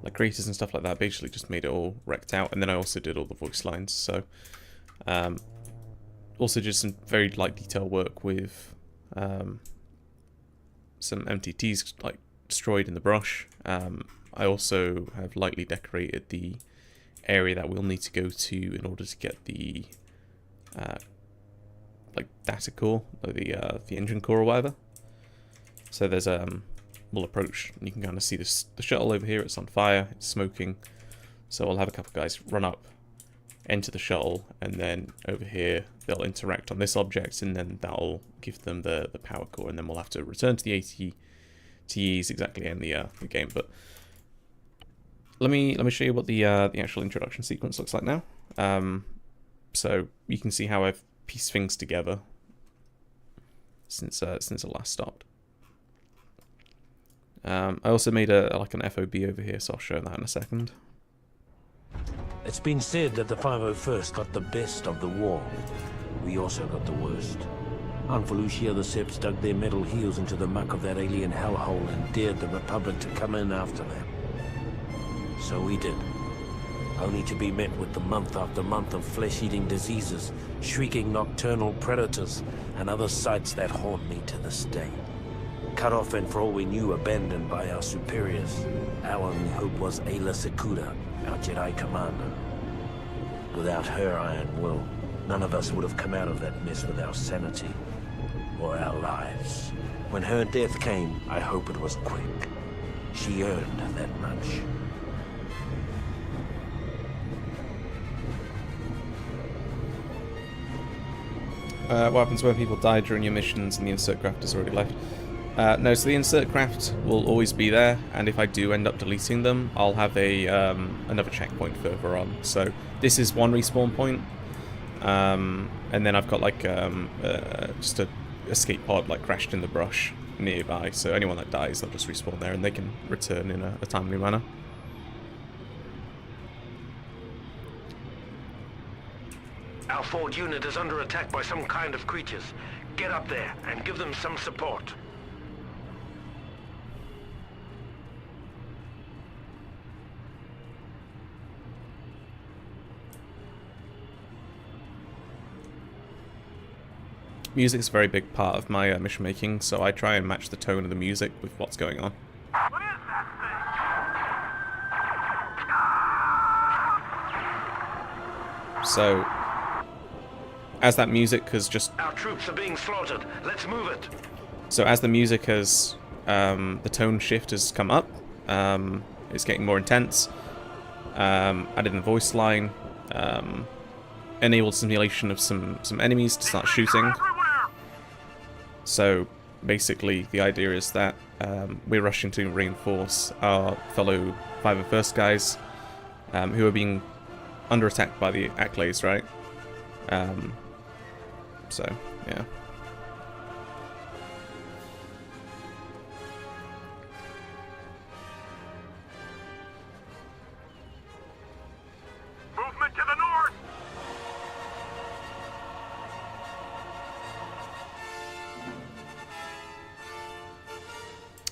like craters and stuff like that, basically just made it all wrecked out, and then I also did all the voice lines. So also just some very light detail work with some MTTs like destroyed in the brush. I also have lightly decorated the area that we'll need to go to in order to get the like data core, or the engine core or whatever. So there's we'll approach, and you can kind of see this, the shuttle over here. It's on fire, it's smoking. So I'll have a couple guys run up, enter the shuttle, and then over here they'll interact on this object, and then that'll give them the power core, and then we'll have to return to the ATTEs exactly in the game. But let me show you what the actual introduction sequence looks like now. So you can see how I've pieced things together since I last stopped. I also made like an FOB over here, so I'll show that in a second. It's been said that the 501st got the best of the war. We also got the worst. On Felucia, the Seps dug their metal heels into the muck of that alien hellhole and dared the Republic to come in after them. So we did. Only to be met with the month after month of flesh-eating diseases, shrieking nocturnal predators, and other sights that haunt me to this day. Cut off and, for all we knew, abandoned by our superiors. Our only hope was Ayla Secura, our Jedi commander. Without her iron will, none of us would have come out of that mess with our sanity or our lives. When her death came, I hope it was quick. She earned that much. What happens when people die during your missions and the insert craft is already left? No, so the insert craft will always be there, and if I do end up deleting them, I'll have a another checkpoint further on. So this is one respawn point, and then I've got like just a escape pod like crashed in the brush nearby. So anyone that dies, they'll just respawn there, and they can return in a timely manner. Our forward unit is under attack by some kind of creatures. Get up there and give them some support. Music's a very big part of my mission making, so I try and match the tone of the music with what's going on. What is that thing? So, as that music has just... Our troops are being slaughtered. Let's move it. So as the music has... the tone shift has come up, it's getting more intense. Added in a voice line. Enabled simulation of some enemies to start shooting. So basically the idea is that we're rushing to reinforce our fellow 501st guys who are being under attack by the Acklades, right? So, yeah.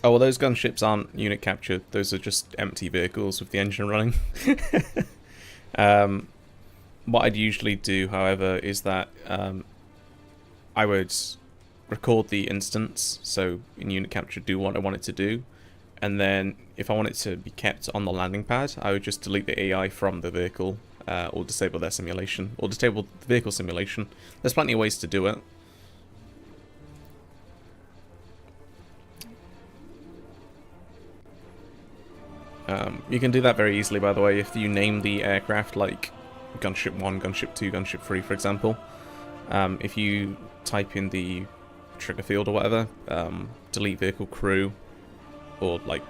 Oh, well, those gunships aren't unit captured. Those are just empty vehicles with the engine running. What I'd usually do, however, is that I would record the instance, so in unit capture do what I want it to do, and then if I want it to be kept on the landing pad, I would just delete the AI from the vehicle, or disable their simulation, or disable the vehicle simulation. There's plenty of ways to do it. You can do that very easily, by the way, if you name the aircraft like Gunship 1, Gunship 2, Gunship 3, for example. If you type in the trigger field or whatever, delete vehicle crew, or like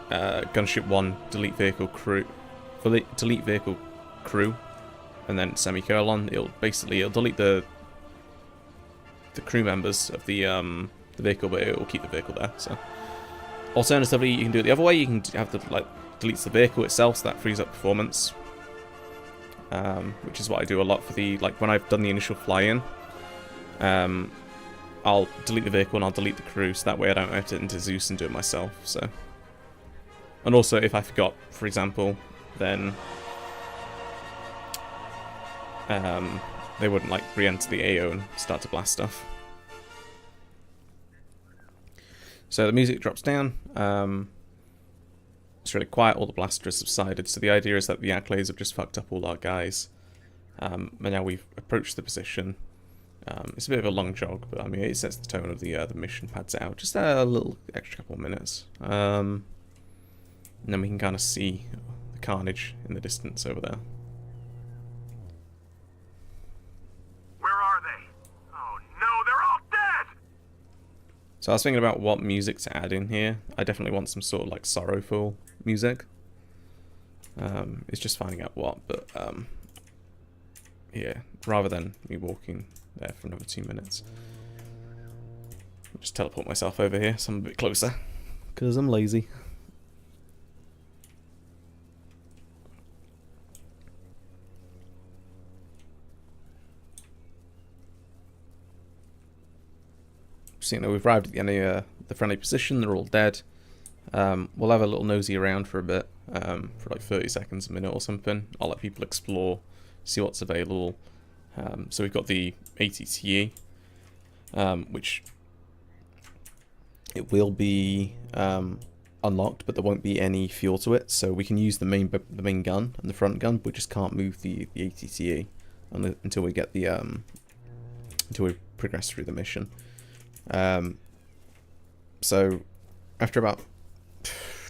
Gunship 1, delete vehicle crew, delete vehicle crew, and then semicolon, it'll delete the crew members of the vehicle, but it will keep the vehicle there. So alternatively, you can do it the other way. You can have the deletes the vehicle itself, so that frees up performance. Which is what I do a lot for the when I've done the initial fly-in. I'll delete the vehicle and I'll delete the crew, so that way I don't have to enter Zeus and do it myself. So, and also if I forgot, for example, then they wouldn't re-enter the AO and start to blast stuff. So the music drops down. It's really quiet, all the blaster has subsided, so the idea is that the Accolades have just fucked up all our guys. And now we've approached the position. It's a bit of a long jog, but I mean it sets the tone of the mission, pads it out. Just a little extra couple of minutes. And then we can kind of see the carnage in the distance over there. Where are they? Oh no, they're all dead! So I was thinking about what music to add in here. I definitely want some sort of sorrowful music. It's just finding out what, but yeah, rather than me walking there for another 2 minutes, I'll just teleport myself over here so I'm a bit closer, because I'm lazy. So, you know, we've arrived at the end of the friendly position, they're all dead. We'll have a little nosy around for a bit, for 30 seconds, a minute or something. I'll let people explore, see what's available. So we've got the ATTE, which it will be unlocked, but there won't be any fuel to it, so we can use the main gun and the front gun, but we just can't move the ATTE until we get the until we progress through the mission. So after about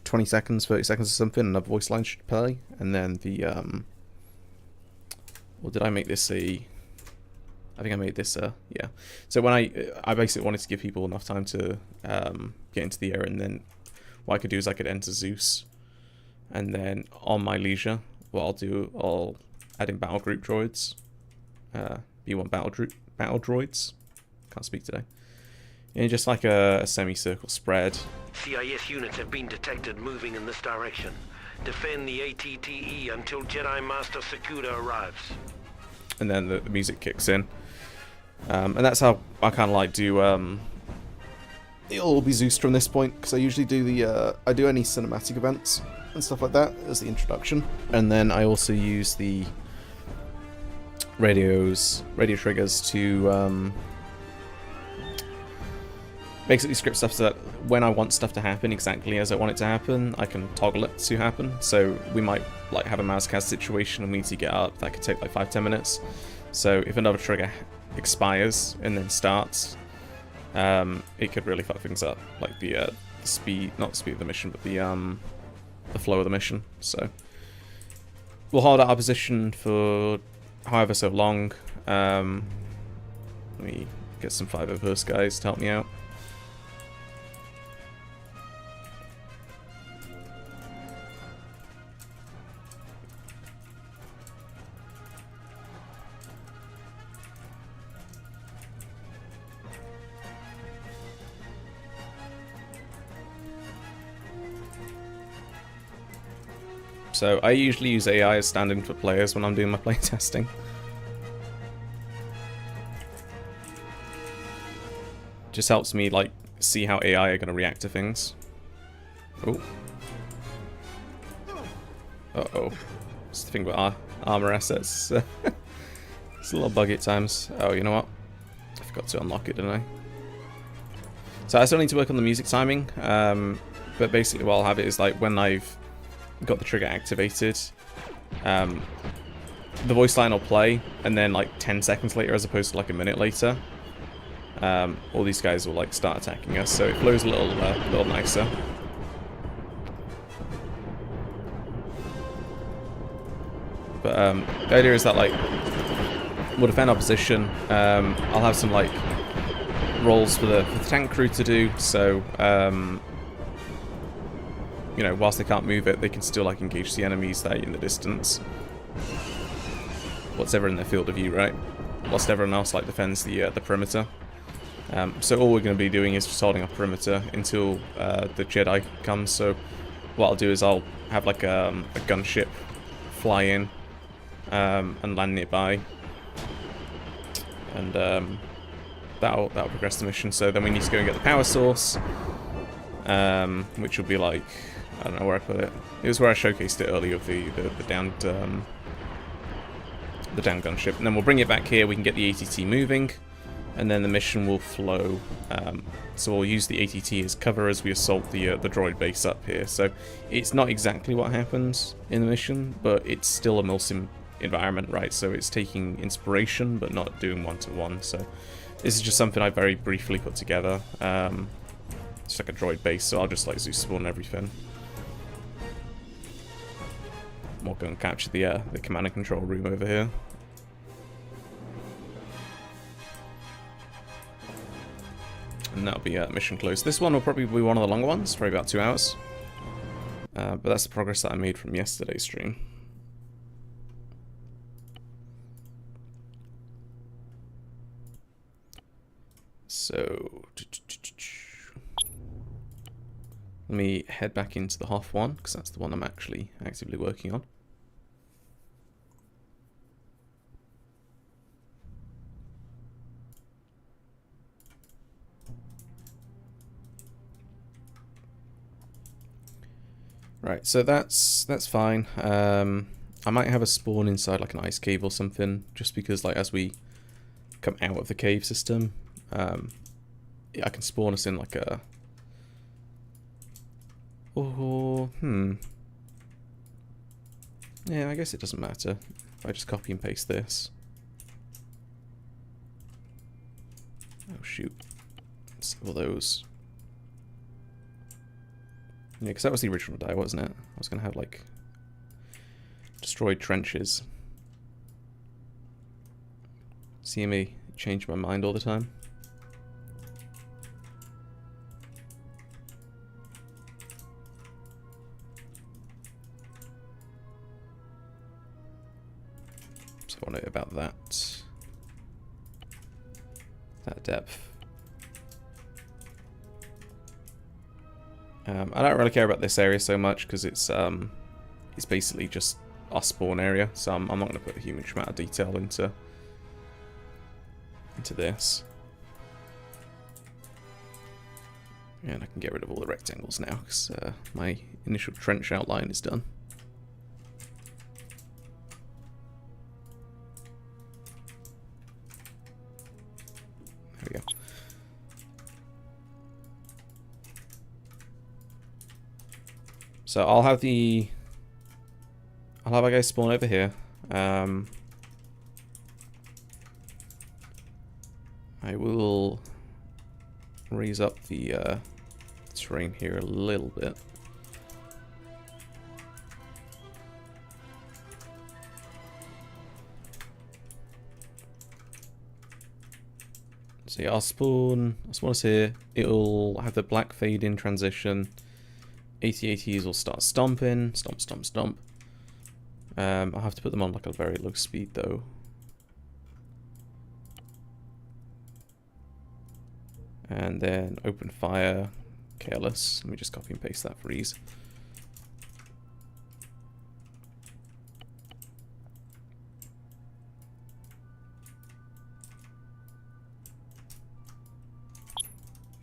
20 seconds, 30 seconds or something, another voice line should play, and then the well, did I make this a... I think I made this yeah. So when I basically wanted to give people enough time to get into the area, and then what I could do is I could enter Zeus, and then on my leisure, what I'll do, I'll add in battle group droids, B1 battle droids. Can't speak today. And just like a semicircle spread. CIS units have been detected moving in this direction. Defend the ATTE until Jedi Master Sakuda arrives. And then the music kicks in. And that's how I kind of do... it'll all be Zeus from this point, because I usually do the... I do any cinematic events and stuff like that as the introduction. And then I also use the radio triggers to... basically script stuff so that when I want stuff to happen exactly as I want it to happen, I can toggle it to happen. So we might have a mousecast situation and we need to get up. That could take 5-10 minutes. So if another trigger expires and then starts, it could really fuck things up. Like the speed, not the speed of the mission, but the flow of the mission. So we'll hold out our position for however so long. Let me get some 501st guys to help me out. So I usually use AI as stand-in for players when I'm doing my playtesting. Just helps me see how AI are going to react to things. Oh. Uh-oh. It's the thing with our armor assets. It's a little buggy at times. Oh, you know what? I forgot to unlock it, didn't I? So I still need to work on the music timing. But basically what I'll have it is like when I've got the trigger activated, the voice line will play, and then like 10 seconds later, as opposed to like a minute later, all these guys will like start attacking us. So it flows a little nicer. But the idea is that like we'll defend our position. I'll have some like roles for the tank crew to do. So you know, whilst they can't move it, they can still like engage the enemies that are in the distance. What's ever in their field of view, right? Whilst everyone else like defends the perimeter. So all we're going to be doing is just holding our perimeter until the Jedi comes. So what I'll do is I'll have like a gunship fly in and land nearby, and that'll progress the mission. So then we need to go and get the power source, which will be like, I don't know where I put it. It was where I showcased it earlier of the downed gunship, and then we'll bring it back here. We can get the ATT moving, and then the mission will flow. So we'll use the ATT as cover as we assault the droid base up here. So it's not exactly what happens in the mission, but it's still a milsim environment, right? So it's taking inspiration, but not doing one-to-one. So this is just something I very briefly put together. It's like a droid base, so I'll just like Zeus spawn everything. We'll go and capture the command and control room over here. And that'll be mission closed. This one will probably be one of the longer ones, probably about 2 hours. But that's the progress that I made from yesterday's stream. So let me head back into the Hoth one, because that's the one I'm actually actively working on. Right, so that's fine. I might have a spawn inside like an ice cave or something, just because like as we come out of the cave system, I can spawn us in like a... Oh, yeah, I guess it doesn't matter if I just copy and paste this. Oh shoot, all those. Yeah, because that was the original die, wasn't it? I was going to have, like, destroyed trenches. See me change my mind all the time. So I want to know about that. That depth. I don't really care about this area so much because it's basically just our spawn area, so I'm not going to put a huge amount of detail into this. And I can get rid of all the rectangles now because my initial trench outline is done. There we go. So I'll have our guys spawn over here. I will raise up the terrain here a little bit. So yeah, I'll spawn us here. It'll have the black fade in transition. AT-ATs will start stomping. Stomp, stomp, stomp. I'll have to put them on like a very low speed though. And then open fire, careless. Let me just copy and paste that for ease.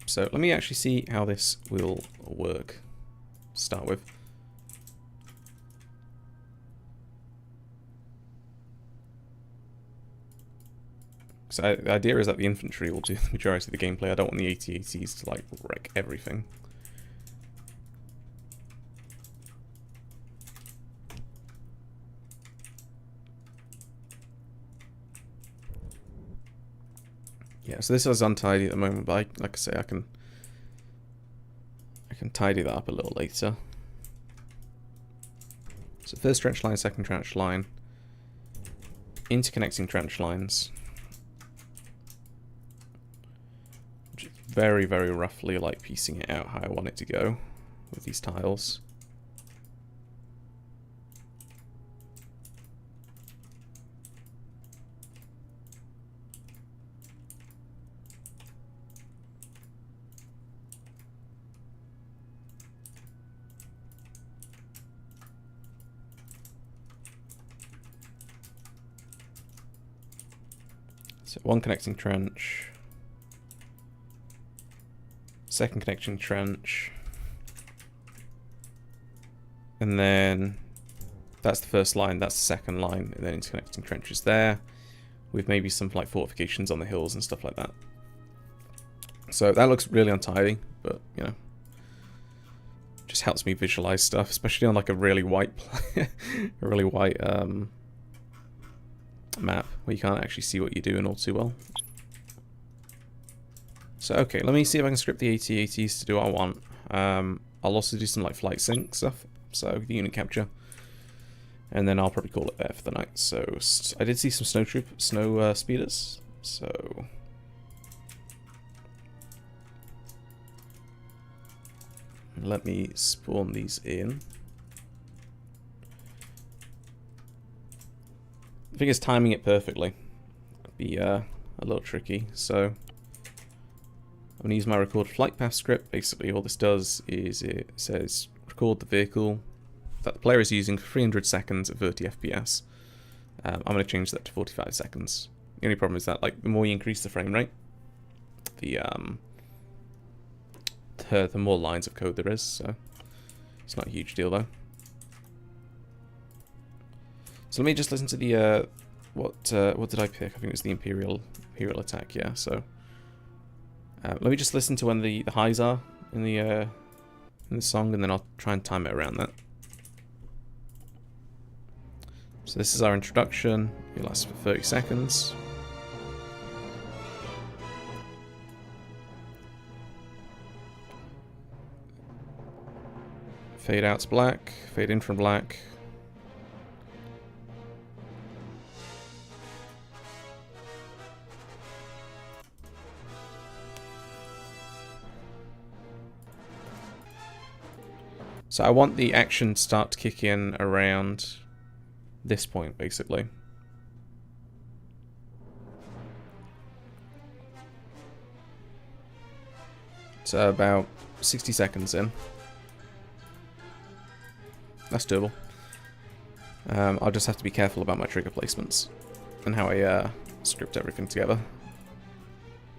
So let me actually see how this will work to start with. So the idea is that the infantry will do the majority of the gameplay. I don't want the AT-ATs to like wreck everything. Yeah, so this is untidy at the moment, but like I say, I can tidy that up a little later. So first trench line, second trench line, interconnecting trench lines. Very, very roughly like piecing it out how I want it to go with these tiles. So one connecting trench. Second connecting trench, and then that's the first line, that's the second line, and then interconnecting trenches there, with maybe some like fortifications on the hills and stuff like that. So that looks really untidy, but you know, just helps me visualize stuff, especially on like a really white, map where you can't actually see what you're doing all too well. So okay, let me see if I can script the AT-ATs to do what I want. I'll also do some like flight sync stuff, so the unit capture, and then I'll probably call it there for the night. So I did see some snow speeders, so let me spawn these in. The thing is, timing it perfectly could be a little tricky, so I'm going to use my record flight path script. Basically all this does is it says record the vehicle that the player is using for 300 seconds at 30 FPS. I'm going to change that to 45 seconds. The only problem is that like the more you increase the frame rate, the more lines of code there is, so it's not a huge deal though. So let me just listen to the what did I pick? I think it was the Imperial attack, yeah, so let me just listen to when the highs are in the song, and then I'll try and time it around that. So this is our introduction. It lasts for 30 seconds. Fade out's black, fade in from black. So I want the action to start to kick in around this point, basically. So about 60 seconds in. That's doable. I'll just have to be careful about my trigger placements and how I script everything together.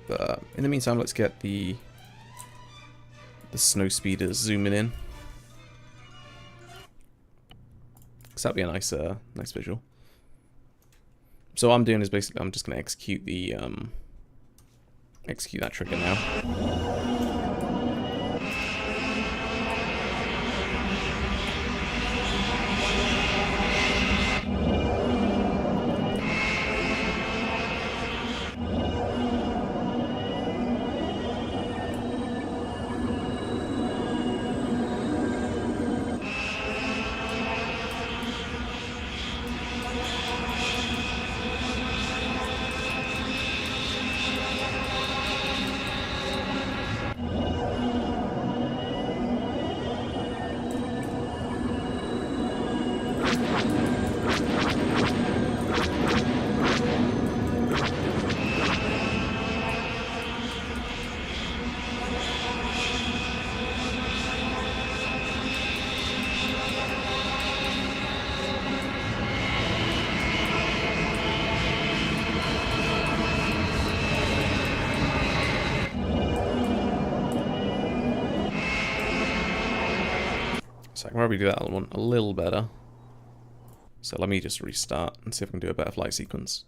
But in the meantime, let's get the snow speeders zooming in. Because that'd be a nice nice visual. So what I'm doing is basically I'm just going to execute the execute that trigger now. So I can probably do that one a little better. So let me just restart and see if I can do a better flight sequence.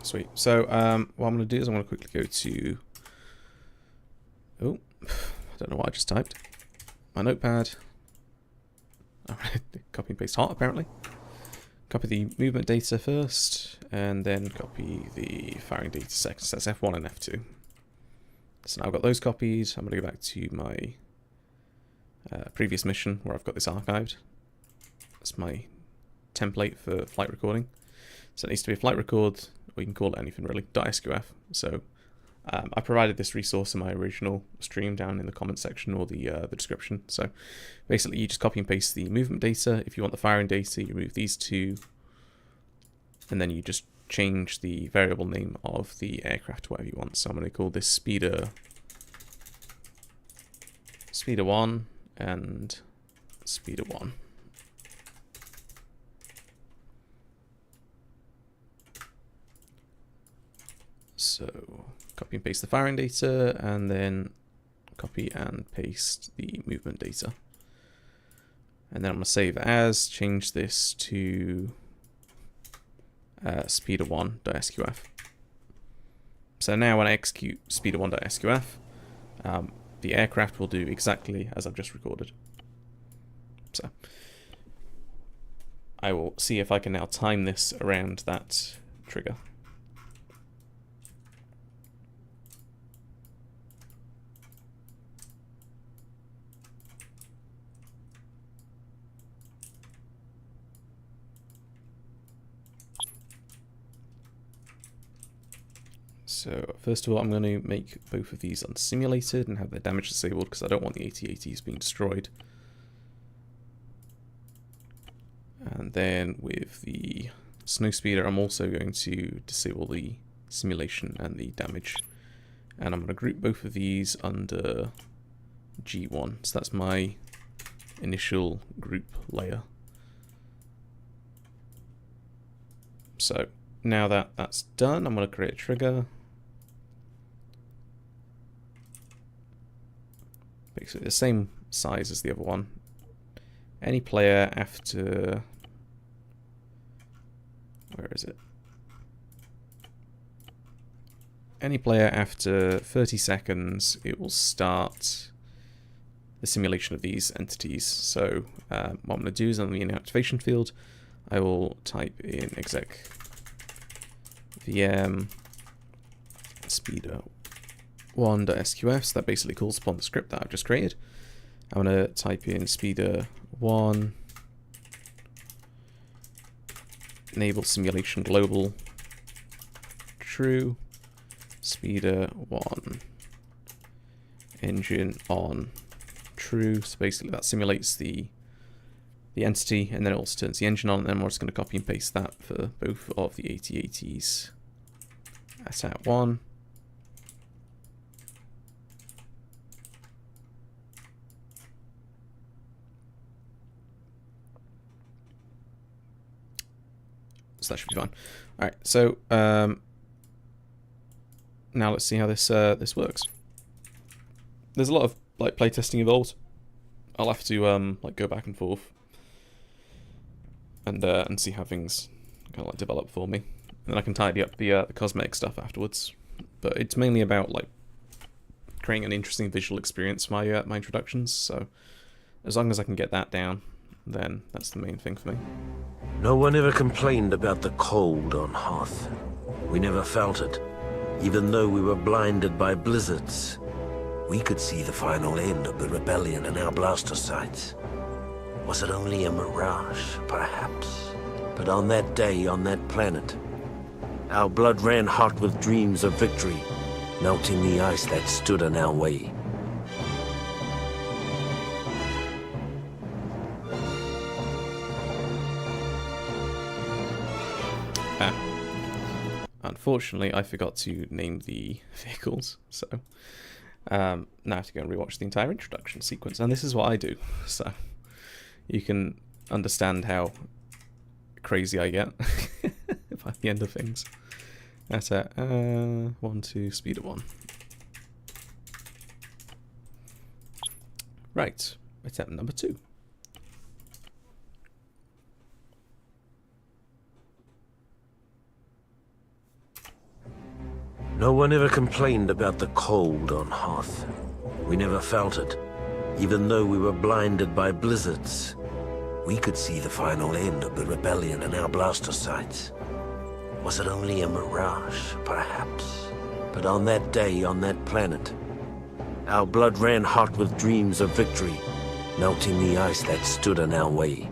Sweet. So what I'm going to do is I'm going to quickly go to... Oh, I don't know what I just typed. My notepad. Copy and paste hot, apparently. Copy the movement data first, and then copy the firing data second. So that's F1 and F2. So now I've got those copied. I'm going to go back to my previous mission where I've got this archived. That's my template for flight recording. So it needs to be a flight record, or you can call it anything really, .sqf. So I provided this resource in my original stream down in the comment section or the description. So basically you just copy and paste the movement data. If you want the firing data, you remove these two, and then you just change the variable name of the aircraft to whatever you want. So I'm going to call this Speeder 1 and Speeder 1. So copy and paste the firing data, and then copy and paste the movement data. And then I'm going to save as, change this to speeder1.sqf. So now when I execute speeder1.sqf, the aircraft will do exactly as I've just recorded. So I will see if I can now time this around that trigger. So first of all, I'm going to make both of these unsimulated and have their damage disabled because I don't want the AT-ATs being destroyed. And then with the Snowspeeder, I'm also going to disable the simulation and the damage. And I'm going to group both of these under G1. So that's my initial group layer. So now that that's done, I'm going to create a trigger. Basically the same size as the other one. Any player after... Where is it? Any player after 30 seconds, it will start the simulation of these entities. So what I'm going to do is on the inactivation field, I will type in exec VM speeder1.sqf, so that basically calls upon the script that I've just created. I'm going to type in speeder1 enable simulation global true speeder1 engine on true. So basically that simulates the entity, and then it also turns the engine on, and then we're just going to copy and paste that for both of the AT-ATs at 1. So that should be fine. Alright, so now let's see how this this works. There's a lot of like playtesting involved. I'll have to like go back and forth and see how things kind of like develop for me, and then I can tidy up the cosmetic stuff afterwards. But it's mainly about like creating an interesting visual experience for my introductions. So as long as I can get that down, then that's the main thing for me. No one ever complained about the cold on Hoth. We never felt it. Even though we were blinded by blizzards, we could see the final end of the rebellion in our blaster sights. Was it only a mirage, perhaps? But on that day, on that planet, our blood ran hot with dreams of victory, melting the ice that stood in our way. Unfortunately, I forgot to name the vehicles, so now I have to go and rewatch the entire introduction sequence, and this is what I do, so you can understand how crazy I get by the end of things. That's it. 1, 2, speed of 1. Right, attempt number 2. No one ever complained about the cold on Hoth. We never felt it. Even though we were blinded by blizzards, we could see the final end of the rebellion in our blaster sights. Was it only a mirage, perhaps? But on that day, on that planet, our blood ran hot with dreams of victory, melting the ice that stood in our way.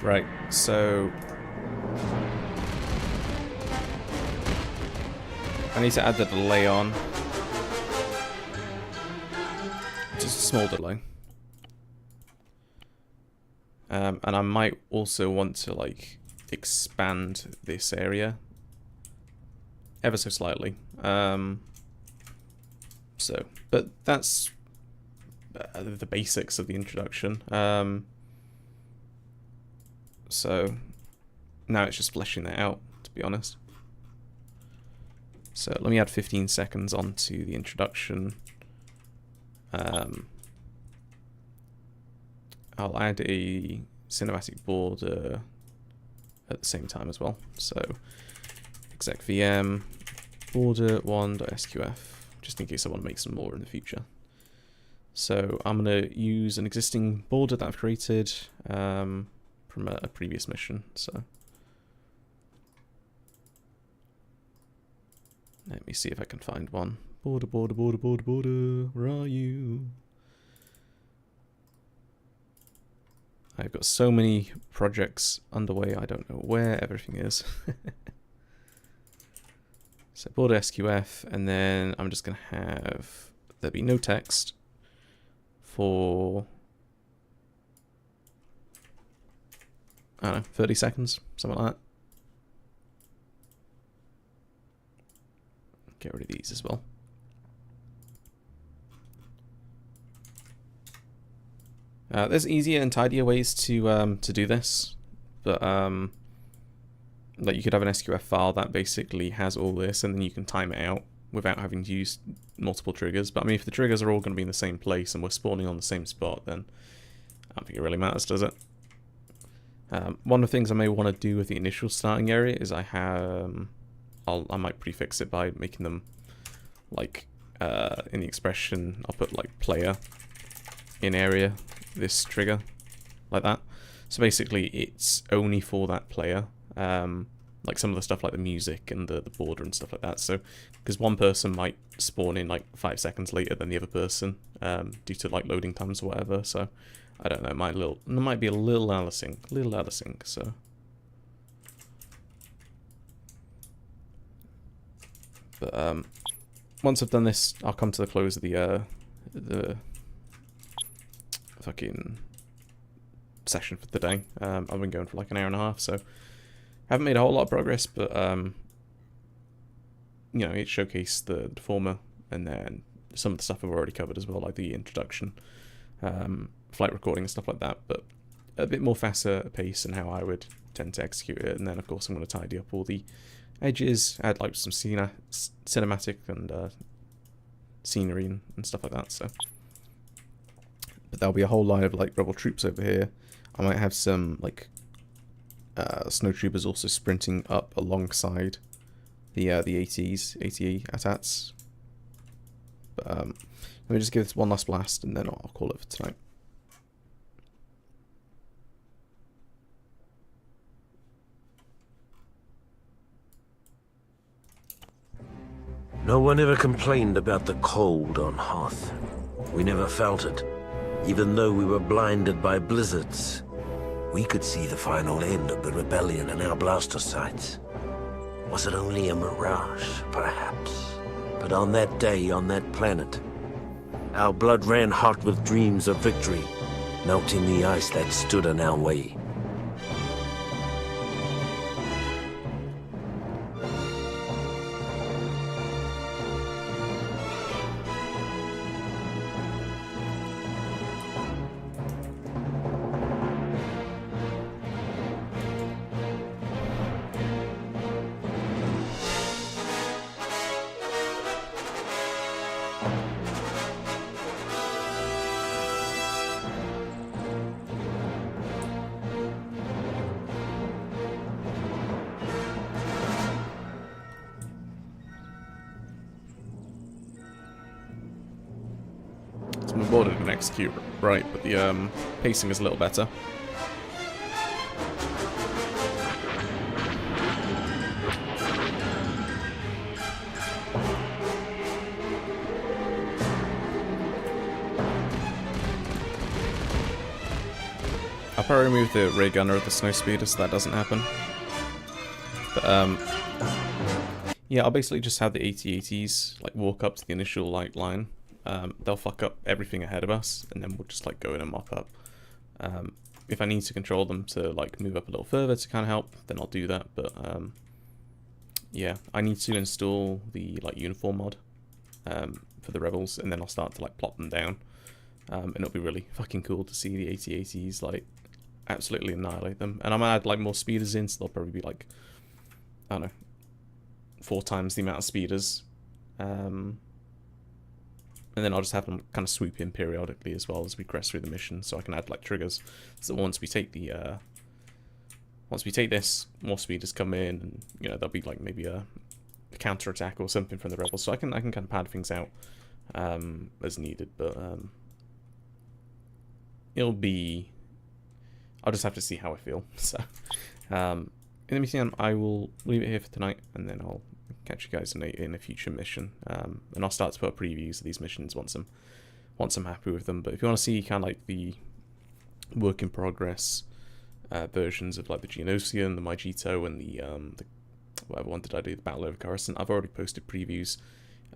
Right, so I need to add the delay on. Just a small delay. And I might also want to like expand this area ever so slightly. But that's the basics of the introduction. So now it's just fleshing that out, to be honest. So let me add 15 seconds onto the introduction. I'll add a cinematic border at the same time as well. So exec VM border 1.sqf, just in case I want to make some more in the future. So I'm going to use an existing border that I've created from a previous mission. So let me see if I can find one. Border, border, border, border, border. Where are you? I've got so many projects underway, I don't know where everything is. So border SQF, and then I'm just going to have there be no text for, I don't know, 30 seconds, something like that. Get rid of these as well. There's easier and tidier ways to do this, but like you could have an SQF file that basically has all this, and then you can time it out without having to use multiple triggers. But I mean, if the triggers are all going to be in the same place and we're spawning on the same spot, then I don't think it really matters, does it? One of the things I may want to do with the initial starting area is I might prefix it by making them like in the expression I'll put like player in area this trigger like that. So basically it's only for that player. Like some of the stuff like the music and the border and stuff like that. So because one person might spawn in like 5 seconds later than the other person due to like loading times or whatever. So I don't know, it might be a little out of sync, so but once I've done this, I'll come to the close of the fucking session for the day. I've been going for like an hour and a half, so haven't made a whole lot of progress, but you know, it showcased the Deformer, and then some of the stuff I've already covered as well, like the introduction, flight recording and stuff like that, but a bit more faster pace and how I would tend to execute it. And then of course I'm going to tidy up all the edges, add like some cinematic and scenery and stuff like that. So, but there'll be a whole line of like rebel troops over here. I might have some like snowtroopers also sprinting up alongside the ATE ATATs. But let me just give this one last blast and then I'll call it for tonight. No one ever complained about the cold on Hoth. We never felt it. Even though we were blinded by blizzards, we could see the final end of the rebellion in our blaster sights. Was it only a mirage, perhaps? But on that day, on that planet, our blood ran hot with dreams of victory, melting the ice that stood in our way. I'm boarded and execute right, but the pacing is a little better. I'll probably remove the ray gunner of the snow speeder so that doesn't happen. But yeah, I'll basically just have the AT-ATs like walk up to the initial light line. They'll fuck up everything ahead of us, and then we'll just like go in and mop up. If I need to control them to like move up a little further to kind of help, then I'll do that. But yeah, I need to install the like uniform mod for the rebels, and then I'll start to like plot them down. And it'll be really fucking cool to see the AT-ATs like absolutely annihilate them. And I'm gonna add like more speeders in, so they'll probably be like, I don't know, 4 times the amount of speeders. And then I'll just have them kind of swoop in periodically as well as we crest through the mission, so I can add like triggers. So once we take the, this, more speeders come in, and you know there'll be like maybe a counter attack or something from the rebels. So I can kind of pad things out as needed, but it'll be. I'll just have to see how I feel. So in the meantime, I will leave it here for tonight, and then I'll catch you guys in a future mission, and I'll start to put previews of these missions once I'm happy with them. But if you want to see kind of like the work in progress versions of like the Geonosian, the Maijito, and the whatever one did I do, the Battle over Coruscant, I've already posted previews,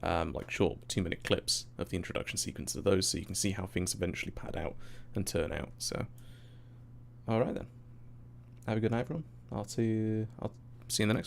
like short 2-minute clips of the introduction sequence of those, so you can see how things eventually pad out and turn out. So, all right then, have a good night, everyone. I'll see you in the next one.